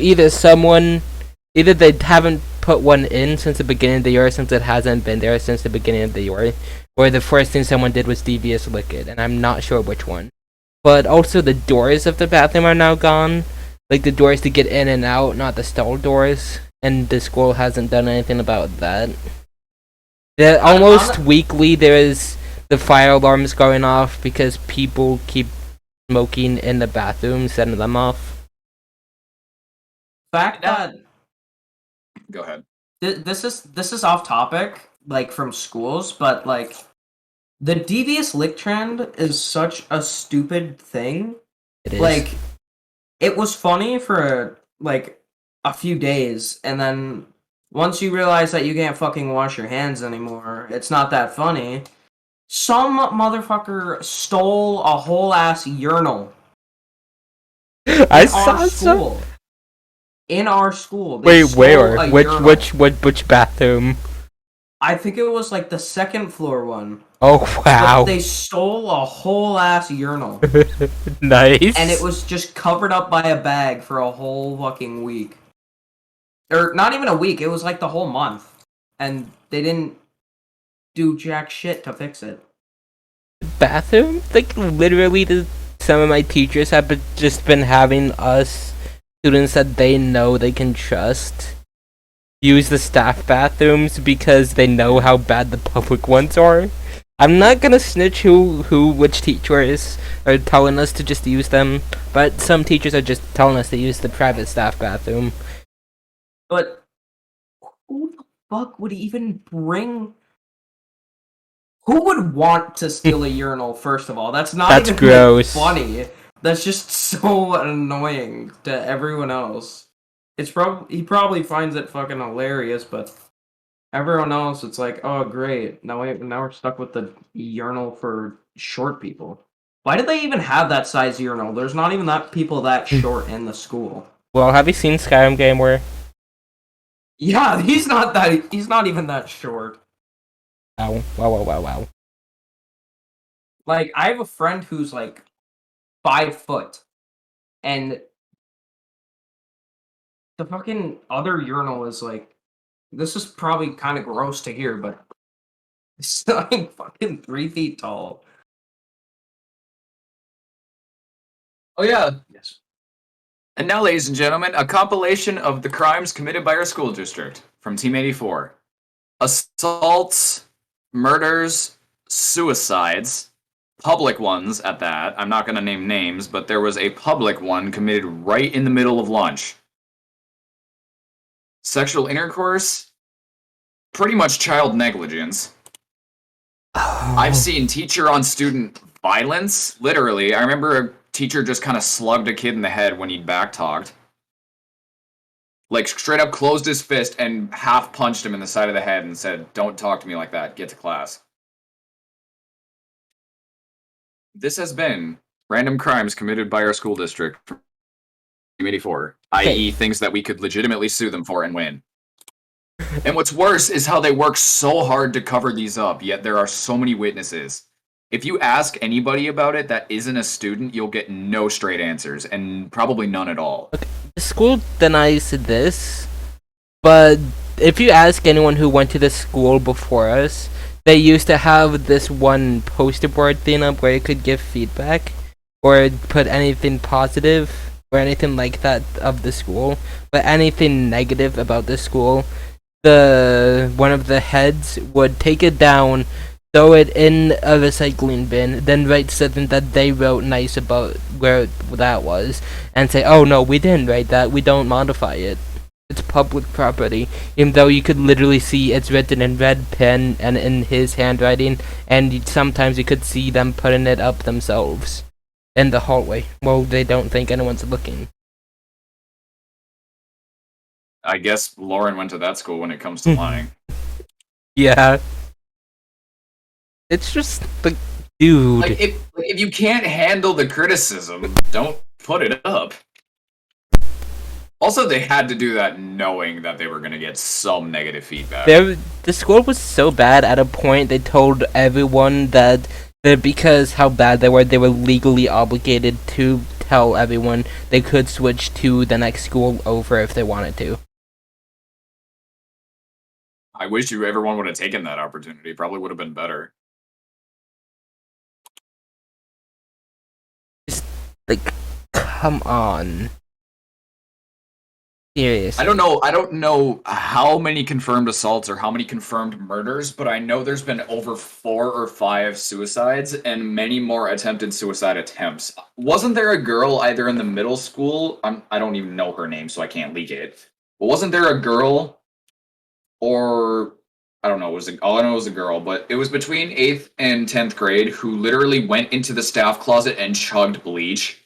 either they haven't put one in since the beginning of the year, since it hasn't been there since the beginning of the year, or the first thing someone did was devious lick it, and I'm not sure which one. But also the doors of the bathroom are now gone. Like the doors to get in and out, not the stall doors. And the school hasn't done anything about that. Almost weekly there is the fire alarms going off because people keep smoking in the bathroom, setting them off. Fact that Go ahead. this is off topic, like from schools, but like the devious lick trend is such a stupid thing. It is. Like, it was funny for like a few days, and then once you realize that you can't fucking wash your hands anymore, it's not that funny. Some motherfucker stole a whole ass urinal I in saw our some. school. In our school. They Wait, stole where? a Which urinal. which bathroom? I think it was like the second floor one. Oh wow. But they stole a whole ass urinal. Nice. And it was just covered up by a bag for a whole fucking week. Or not even a week, it was like the whole month. And they didn't do jack shit to fix it. bathroom. Like literally, some of my teachers have just been having us students that they know they can trust use the staff bathrooms because they know how bad the public ones are. I'm not gonna snitch which teachers are telling us to just use them, but some teachers are just telling us to use the private staff bathroom. But who the fuck would even bring... Who would want to steal a urinal, first of all? That's not That's even gross. funny. That's just so annoying to everyone else. He probably finds it fucking hilarious, but everyone else, it's like, oh great, now we're stuck with the urinal for short people. Why did they even have that size urinal? There's not even that people that short in the school. Well, have you seen Skyrim Gamer? Yeah, he's not even that short. Wow. Like, I have a friend who's like 5 foot, and the fucking other urinal is like, this is probably kind of gross to hear, but it's like fucking 3 feet tall. Oh yeah. Yes. And now, ladies and gentlemen, a compilation of the crimes committed by our school district from Team 84. Assaults, murders, suicides, public ones at that. I'm not going to name names, but there was a public one committed right in the middle of lunch. Sexual intercourse, pretty much child negligence. I've seen teacher on student violence, literally. I remember a teacher just kind of slugged a kid in the head when he'd backtalked. Like, straight up closed his fist and half punched him in the side of the head and said, "Don't talk to me like that, get to class." This has been random crimes committed by our school district from 84, i.e. things that we could legitimately sue them for and win. And what's worse is how they work so hard to cover these up, yet there are so many witnesses. If you ask anybody about it that isn't a student, you'll get no straight answers, and probably none at all. The school denies this, but if you ask anyone who went to the school before us, they used to have this one poster board thing up where you could give feedback or put anything positive or anything like that of the school, but anything negative about the school, the one of the heads would take it down, throw it in a recycling bin, then write something that they wrote nice about where that was, and say, "Oh no, we didn't write that. We don't modify it. It's public property." Even though you could literally see it's written in red pen and in his handwriting, and sometimes you could see them putting it up themselves in the hallway. Well, they don't think anyone's looking. I guess Lauren went to that school when it comes to lying. Yeah. It's just the dude. Like if you can't handle the criticism, don't put it up. Also, they had to do that knowing that they were going to get some negative feedback. The score was so bad at a point they told everyone that because how bad they were legally obligated to tell everyone they could switch to the next school over if they wanted to. I wish everyone would have taken that opportunity. Probably would have been better. Like, come on. Seriously. I don't know how many confirmed assaults or how many confirmed murders, but I know there's been over 4 or 5 suicides and many more attempted suicide attempts. Wasn't there a girl either in the middle school? I don't even know her name, so I can't leak it. But wasn't there a girl, or I don't know? All I know was a girl, but it was between 8th and 10th grade who literally went into the staff closet and chugged bleach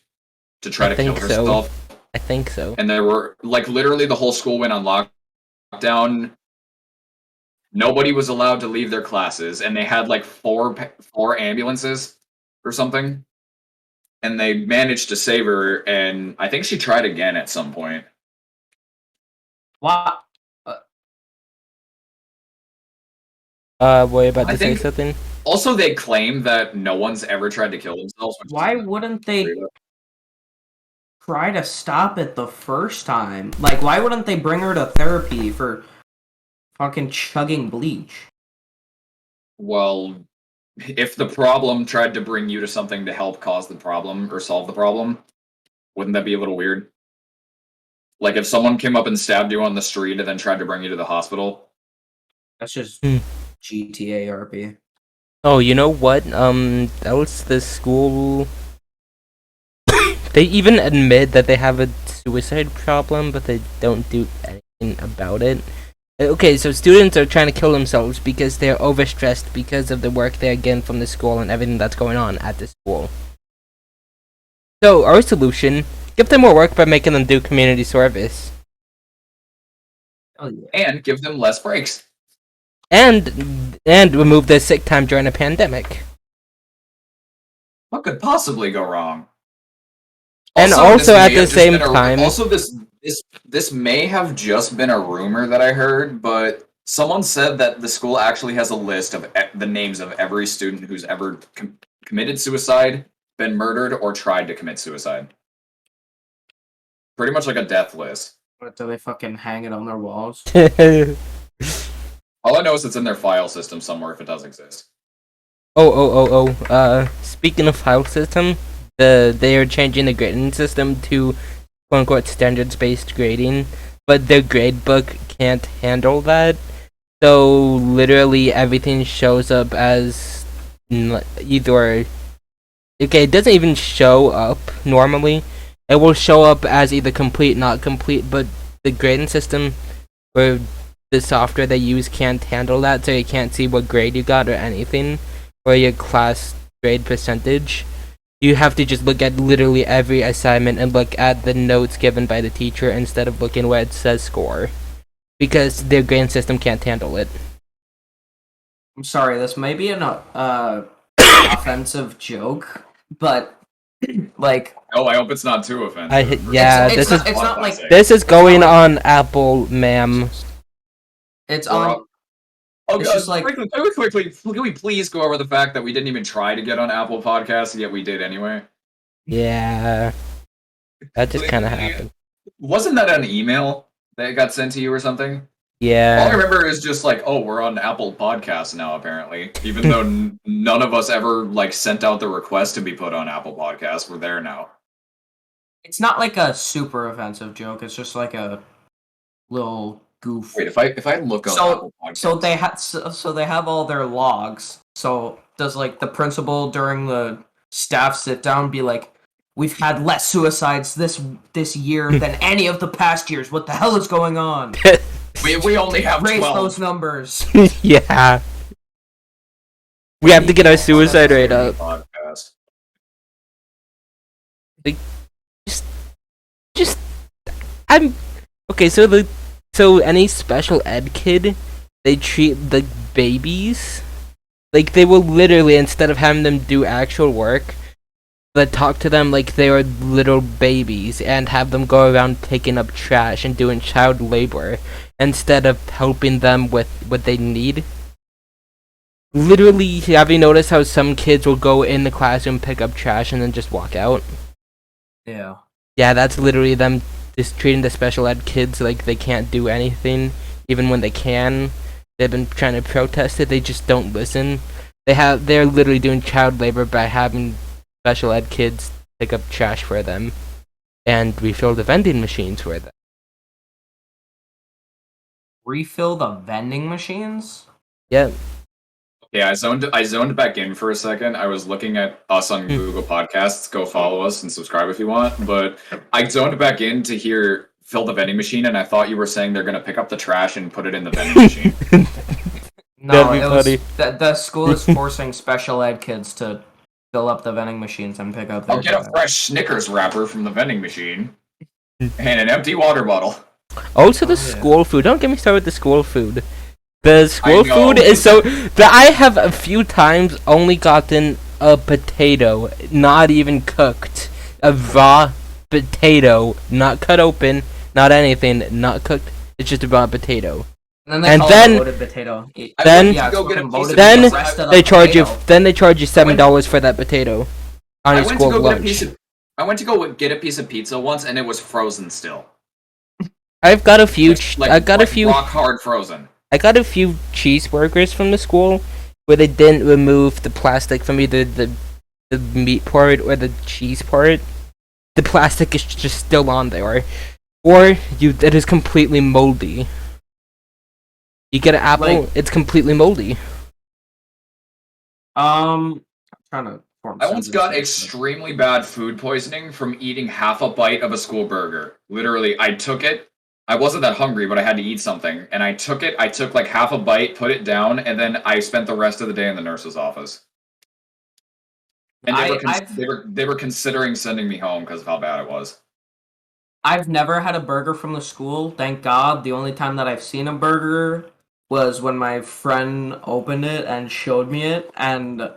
to try to kill herself. I think so. And there were, like, literally the whole school went on lockdown. Nobody was allowed to leave their classes, and they had like four ambulances or something. And they managed to save her, and I think she tried again at some point. What? Were you about to say something? Also, they claim that no one's ever tried to kill themselves. Why wouldn't they try to stop it the first time? Like, why wouldn't they bring her to therapy for fucking chugging bleach? Well, if the problem tried to bring you to something to help cause the problem or solve the problem, wouldn't that be a little weird? Like if someone came up and stabbed you on the street and then tried to bring you to the hospital? That's just GTA RP. Oh, you know what? That was the school. They even admit that they have a suicide problem, but they don't do anything about it. Okay, so students are trying to kill themselves because they're overstressed because of the work they're getting from the school and everything that's going on at the school. So, our solution, give them more work by making them do community service. Oh, yeah. And give them less breaks. And remove their sick time during a pandemic. What could possibly go wrong? And also at the same time... Also, this may have just been a rumor that I heard, but someone said that the school actually has a list of the names of every student who's ever committed suicide, been murdered, or tried to commit suicide. Pretty much like a death list. What, do they fucking hang it on their walls? All I know is it's in their file system somewhere if it does exist. Speaking of file system, they are changing the grading system to quote-unquote standards-based grading, but their gradebook can't handle that. So literally everything shows up as either... Okay, it doesn't even show up normally. It will show up as either complete, not complete, but the grading system or the software they use can't handle that, so you can't see what grade you got or anything, or your class grade percentage. You have to just look at literally every assignment and look at the notes given by the teacher instead of looking where it says score, because their grading system can't handle it. I'm sorry, this may be an offensive joke, but like... Oh, I hope it's not too offensive. This is going on Apple, ma'am. It's on... Oh It's god, just like- quickly, can we please go over the fact that we didn't even try to get on Apple Podcasts, yet we did anyway? Yeah, that just kind of Like, happened. Wasn't that an email that got sent to you or something? All I Yeah, remember is just like, oh, we're on Apple Podcasts now, apparently. Even though none of us ever like sent out the request to be put on Apple Podcasts, we're there now. It's not like a super offensive joke. It's just like a little goof. Wait, if I look up Apple Podcasts, So they have all their logs. So does like the principal during the staff sit down be like, "We've had less suicides this year than any of the past years. What the hell is going on? we only have Raise 12. those numbers." yeah. We have to get our suicide rate up. Podcast. Just I'm okay. So any special ed kid, they treat the babies like they will literally, instead of having them do actual work, they talk to them like they are little babies and have them go around taking up trash and doing child labor instead of helping them with what they need. Literally, have you noticed how some kids will go in the classroom, pick up trash, and then just walk out? Yeah. Yeah, that's literally them just treating the special ed kids like they can't do anything, even when they can. They've been trying to protest it, they just don't listen. They're literally doing child labor by having special ed kids pick up trash for them and refill the vending machines for them. Refill the vending machines? Yep. Yeah, I zoned back in for a second. I was looking at us on Google Podcasts. Go follow us and subscribe if you want. But I zoned back in to hear fill the vending machine, and I thought you were saying they're gonna pick up the trash and put it in the vending machine. No, That'd be it was funny. the school is forcing special ed kids to fill up the vending machines and pick up their I'll get a trash. fresh Snickers wrapper from the vending machine and an empty water bottle. Also, the Oh, yeah. school food. Don't get me started with the school food. The school know. food is so that I have a few times only gotten a potato, not even cooked, a raw potato, not cut open, not anything, not cooked. It's just a raw potato. And then, And they call then- it a loaded potato. then- Yeah, go it's get a fucking piece loaded of Then with the rest of the They charge you. potato. Then they charge you $7 for that potato on I your went school to go get a lunch. piece of. I went to go get a piece of pizza once, and it was frozen still. I've got a few. Like, I got a like few. rock hard frozen. I got a few cheeseburgers from the school where they didn't remove the plastic from either the meat part or the cheese part. The plastic is just still on there, or it is completely moldy. You get an apple, Like- it's completely moldy. I'm trying to form I once got sentences. extremely bad food poisoning from eating half a bite of a school burger. Literally, I took it. I wasn't that hungry, but I had to eat something, and I took it. I took like half a bite, put it down, and then I spent the rest of the day in the nurse's office. And they were considering sending me home because of how bad it was. I've never had a burger from the school, thank God. The only time that I've seen a burger was when my friend opened it and showed me it, and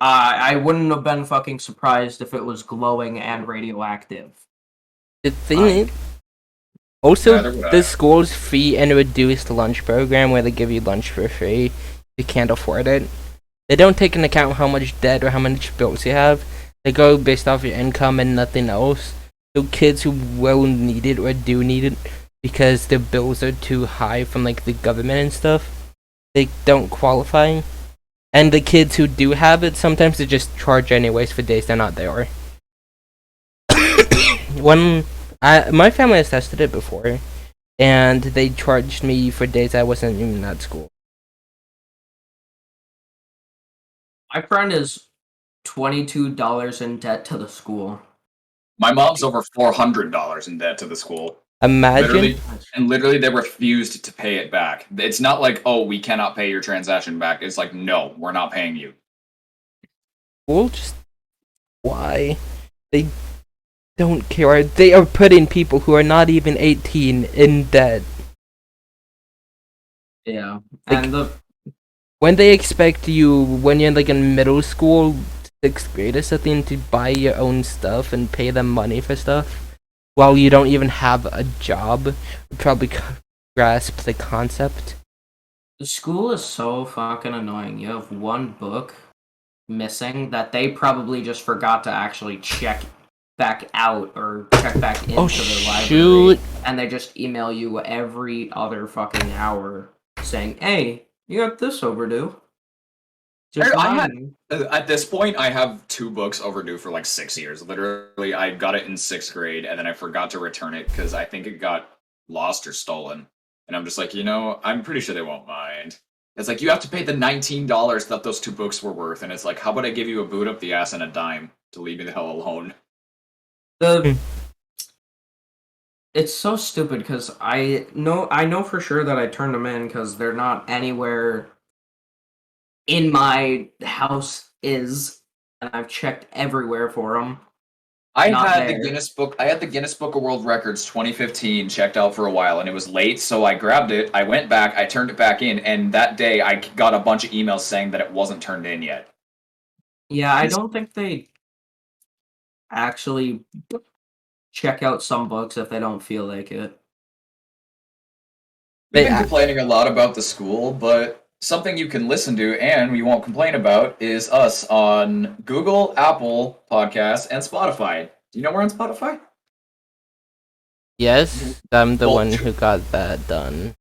I wouldn't have been fucking surprised if it was glowing and radioactive. The thing Fine. is, also Neither would I. the school's free and reduced lunch program where they give you lunch for free. You can't afford it. They don't take into account how much debt or how much bills you have. They go based off your income and nothing else. So kids who will need it or do need it because their bills are too high from like the government and stuff, they don't qualify. And the kids who do have it, sometimes they just charge anyways for days they're not there. My family has tested it before, and they charged me for days I wasn't even at school. My friend is $22 in debt to the school. My mom's over $400 in debt to the school. Imagine. Literally, they refused to pay it back. It's not like, oh, we cannot pay your transaction back. It's like, no, we're not paying you. Well, just why? They don't care. They are putting people who are not even 18 in debt. Yeah. Like- And When they expect you, when you're like in middle school, 6th grade or something, to buy your own stuff and pay them money for stuff, while you don't even have a job, you probably grasp the concept. The school is so fucking annoying. You have one book missing that they probably just forgot to actually check back out or check back into Oh, the library, shoot. and they just email you every other fucking hour saying, "Hey, you got this overdue." Just I had remind me. at this point I have 2 books overdue for like 6 years. Literally, I got it in 6th grade and then I forgot to return it because I think it got lost or stolen. And I'm just like, I'm pretty sure they won't mind. It's like you have to pay the $19 that those 2 books were worth, and it's like, how about I give you a boot up the ass and a dime to leave me the hell alone? The It's so stupid because I know for sure that I turned them in because they're not anywhere in my house and I've checked everywhere for them. I Not had the there. Guinness Book of World Records 2015 checked out for a while, and it was late, so I grabbed it. I went back, I turned it back in, and that day I got a bunch of emails saying that it wasn't turned in yet. Yeah, I This- don't think they actually check out some books if they don't feel like it. We've They, been complaining a lot about the school, but something you can listen to and we won't complain about is us on Google, Apple Podcasts, and Spotify. Do you know we're on Spotify? yes, I'm the Well, one who got that done.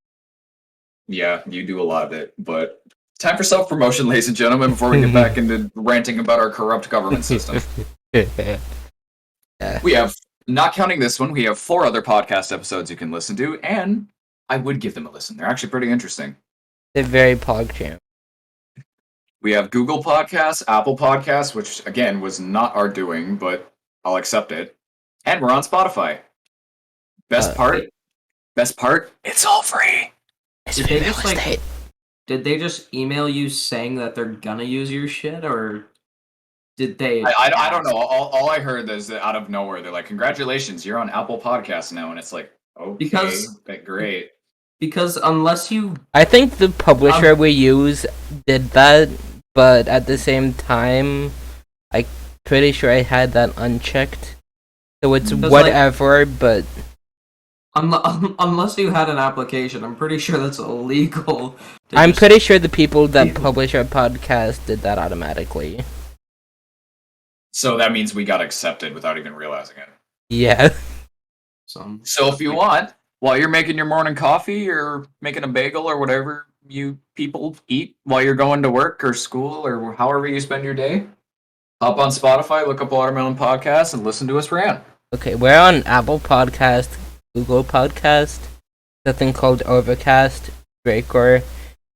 Yeah, you do a lot of it, but time for self-promotion, ladies and gentlemen, before we get back into ranting about our corrupt government system. Yeah. We have, not counting this one, we have 4 other podcast episodes you can listen to, and I would give them a listen. They're actually pretty interesting. They're very PogChamp. We have Google Podcasts, Apple Podcasts, which again was not our doing, but I'll accept it. And we're on Spotify. Best part, it's all free. It's Did they real just, like, estate. Did they just email you saying that they're gonna use your shit, or did they? I don't know. All I heard is that out of nowhere, they're like, "Congratulations, you're on Apple Podcasts now," and it's like, okay, Because great. because unless you I think the publisher we use did that, but at the same time, I'm pretty sure I had that unchecked. So it's Because, whatever, but unless you had an application, I'm pretty sure that's illegal. to I'm just- pretty sure the people that publish our podcast did that automatically. So that means we got accepted without even realizing it. Yeah. Some So if you want, while you're making your morning coffee or making a bagel or whatever you people eat while you're going to work or school or however you spend your day, hop on Spotify, look up Watermelon Podcast, and listen to us rant. Okay, we're on Apple Podcast, Google Podcast, something called Overcast, Breaker,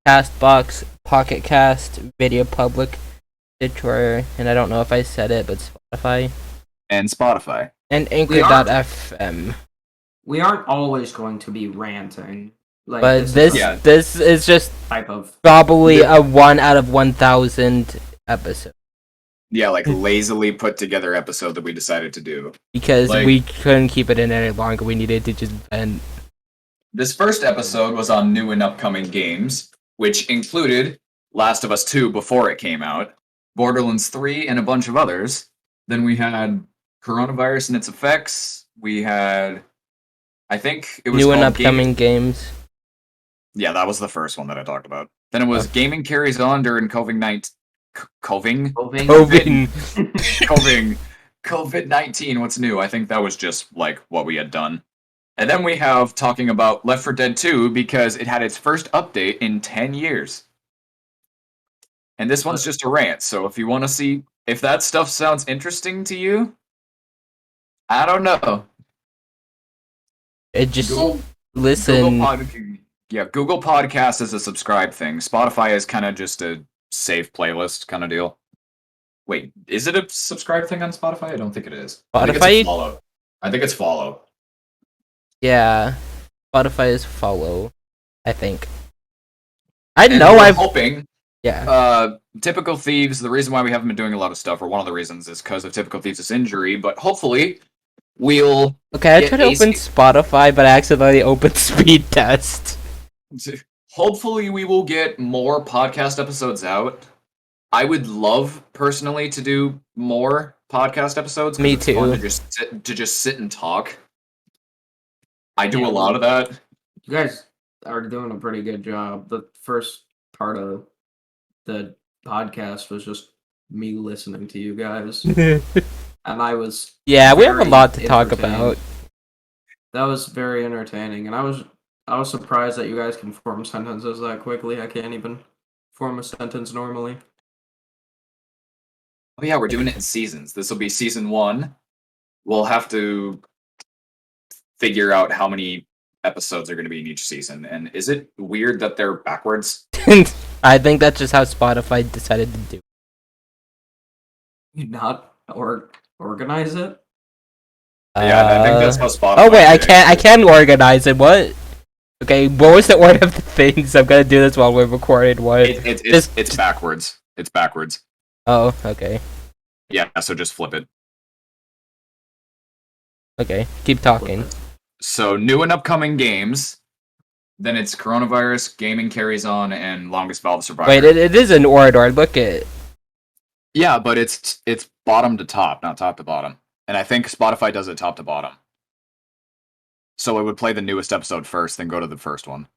Castbox, Pocket Cast, Radio Public, Stitcher, and I don't know if I said it, but Spotify, And Spotify. and We are- Anchor.fm. we aren't always going to be ranting. Like, But is this Yeah. this is just type of probably a 1 out of 1,000 episode Yeah, like lazily put together episode that we decided to do. because Like- we couldn't keep it in any longer. We needed to just vent. This first episode was on new and upcoming games, which included Last of Us 2 before it came out, Borderlands 3, and a bunch of others. Then we had coronavirus and its effects. We had, I think it was New and called upcoming games. Yeah, that was the first one that I talked about. Then it was Gaming Carries On during COVID-19. COVID? Coving. COVID-19, what's new? I think that was just like what we had done. And then we have talking about Left 4 Dead 2 because it had its first update in 10 years. And this one's just a rant, so if you want to see if that stuff sounds interesting to you, I don't know. It just Google listen. Google Podcast is a subscribe thing. Spotify is kind of just a save playlist kind of deal. Wait, is it a subscribe thing on Spotify? I don't think it is. I think it's Spotify? a follow. I think it's follow. Yeah, Spotify is follow. I think. I And know we're I've hoping. yeah. Typical Thieves. The reason why we haven't been doing a lot of stuff, or one of the reasons, is because of Typical Thieves' injury. But hopefully, we'll. Okay, I get tried to open AC Spotify, but I accidentally opened Speed Test. Hopefully, we will get more podcast episodes out. I would love personally to do more podcast episodes. 'Cause Me it's fun too. to just sit and talk. I do Yeah, a lot of that. You guys are doing a pretty good job. The first part of the podcast was just me listening to you guys, and I was Yeah, we have a very lot to talk entertained. about. That was very entertaining, and I was surprised that you guys can form sentences that quickly. I can't even form a sentence normally. Oh yeah, we're doing it in seasons. This will be season 1. We'll have to figure out how many episodes are going to be in each season. And is it weird that they're backwards? I think that's just how Spotify decided to do. You not organize it? Yeah, I think that's how Spotify. Oh wait, I did it. can't. I can organize it. What? Okay, what was the order of the things? I'm gonna do this while we're recording. What? It's backwards. It's backwards. Oh, okay. Yeah, so just flip it. Okay, keep talking. So new and upcoming games. Then it's coronavirus, gaming carries on, and longest valve survivor. Wait, it is an order. Look at. Yeah, but it's bottom to top, not top to bottom. And I think Spotify does it top to bottom. So it would play the newest episode first, then go to the first one.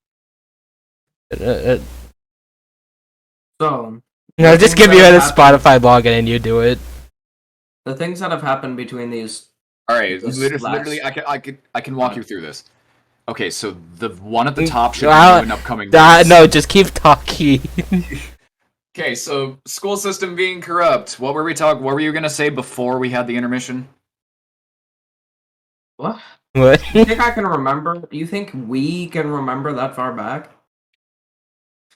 So No, just give things you that a have Spotify login and you do it. the things that have happened between these. All right, This literally, last- I can walk you through this. Okay, so the one at the Mm, top should be uh, new and upcoming news. No, just keep talking. Okay, so school system being corrupt. What were we talking? What were you gonna say before we had the intermission? What? What? You think I can remember? You think we can remember that far back?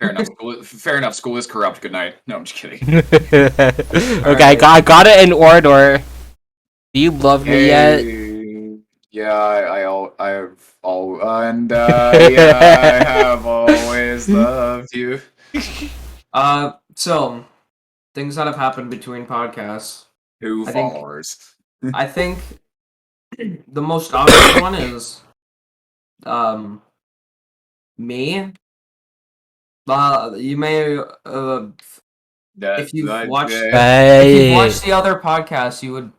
Fair enough. Fair enough. School is corrupt. Good night. No, I'm just kidding. Okay, I got it in order. Do you love me yet? Yeah, I have always loved you. So things that have happened between podcasts. Two I think- followers. I think the most obvious one is me. You may if you've watched if you've watched the other podcasts, you would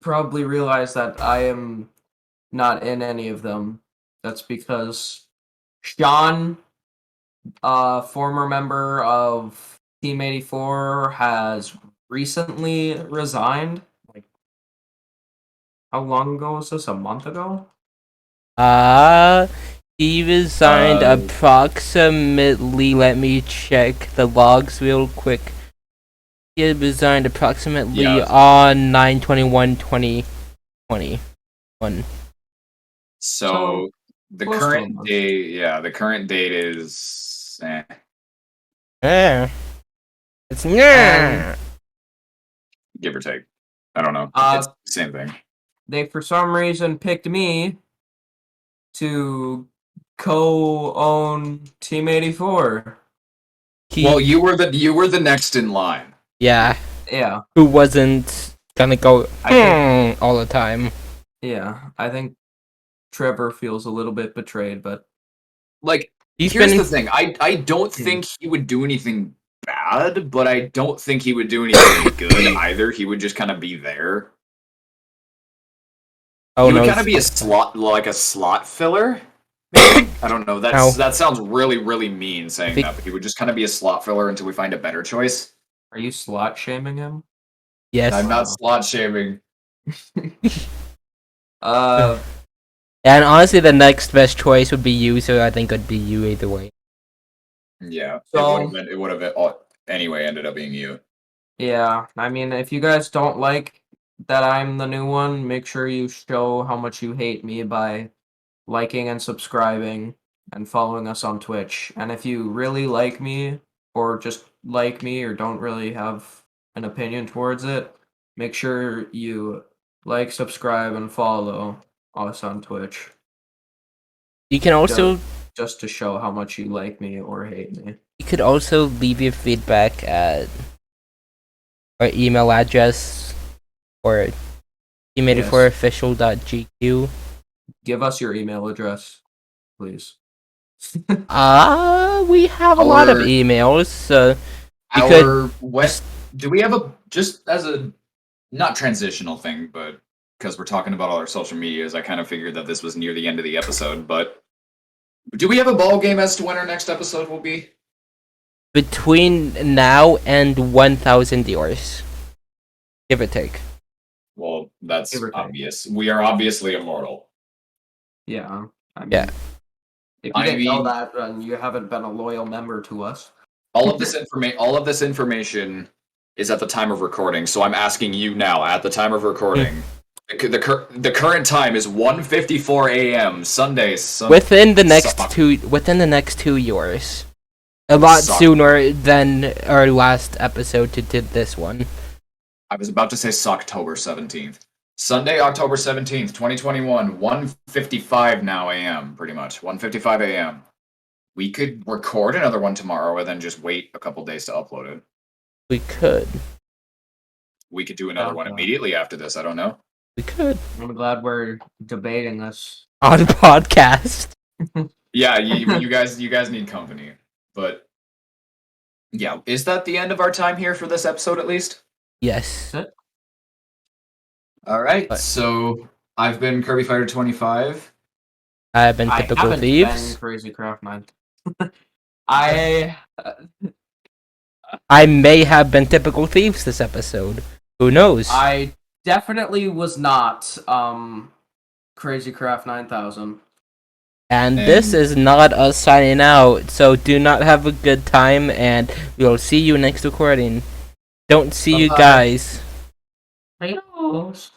probably realize that I am not in any of them. That's because Sean, former member of Team 84, has recently resigned. Like, how long ago was this? A month ago? He resigned approximately. Let me check the logs real quick. He had resigned approximately on 9/21/2021. So the close to a current month. date, the current date is Yeah. It's yeah. give or take. I don't know. It's the same thing. They for some reason picked me to co-own Team 84. Well, you were the next in line. Yeah. Yeah, Who wasn't gonna go I all the time? yeah. I think Trevor feels a little bit betrayed, but Like, He's here's been the thing. I don't think he would do anything bad, but I don't think he would do anything good either. He would just kind of be there. oh He would no. kind of be a slot filler. Maybe? I don't know. That sounds really, really mean saying that, but he would just kind of be a slot filler until we find a better choice. are you slot shaming him? Yes. I'm not slot shaming. And honestly, the next best choice would be you, so I think it'd be you either way. Yeah. So- it would have anyway ended up being you. Yeah, I mean, if you guys don't like that I'm the new one, make sure you show how much you hate me by liking and subscribing and following us on Twitch. And if you really like me, or just like me, or don't really have an opinion towards it, make sure you like, subscribe, and follow us on Twitch, You can also just to show how much you like me or hate me. you could also leave your feedback at our email address or team84official.gq. Give us your email address, please. We have a lot of Our- emails. Do we have just as a not transitional thing, but because we're talking about all our social medias, I kind of figured that this was near the end of the episode, but Do we have a ball game as to when our next episode will be? Between now and 1,000 yours, give or take. Well, that's Give or take. obvious. We are obviously immortal. Yeah. I mean, Yeah. If you I didn't know mean- that, then you haven't been a loyal member to us. All of this information is at the time of recording. So I'm asking you now, at the time of recording, the current time is 1:54 a.m. Sundays. Within the next Suck. 2 years. A lot Suck. sooner than our last episode to did this one. I was about to say October 17th. Sunday, October 17th, 2021, 1:55 now a.m. Pretty much 1:55 a.m. We could record another one tomorrow and then just wait a couple days to upload it. We could. We could do another one Okay. immediately after this. I don't know. We could. I'm glad we're debating this. On a podcast. Yeah, you guys need company. But yeah, is that the end of our time here for this episode at least? Yes. All right. But- So I've been Kirby Fighter 25. I have been I Typical haven't Thieves. been Crazy Craft 9. I I may have been Typical Thieves this episode. Who knows? I definitely was not Crazy Craft 9000. And this is not us signing out, so do not have a good time, and we'll see you next recording. Don't see you Bye-bye. guys. Adios.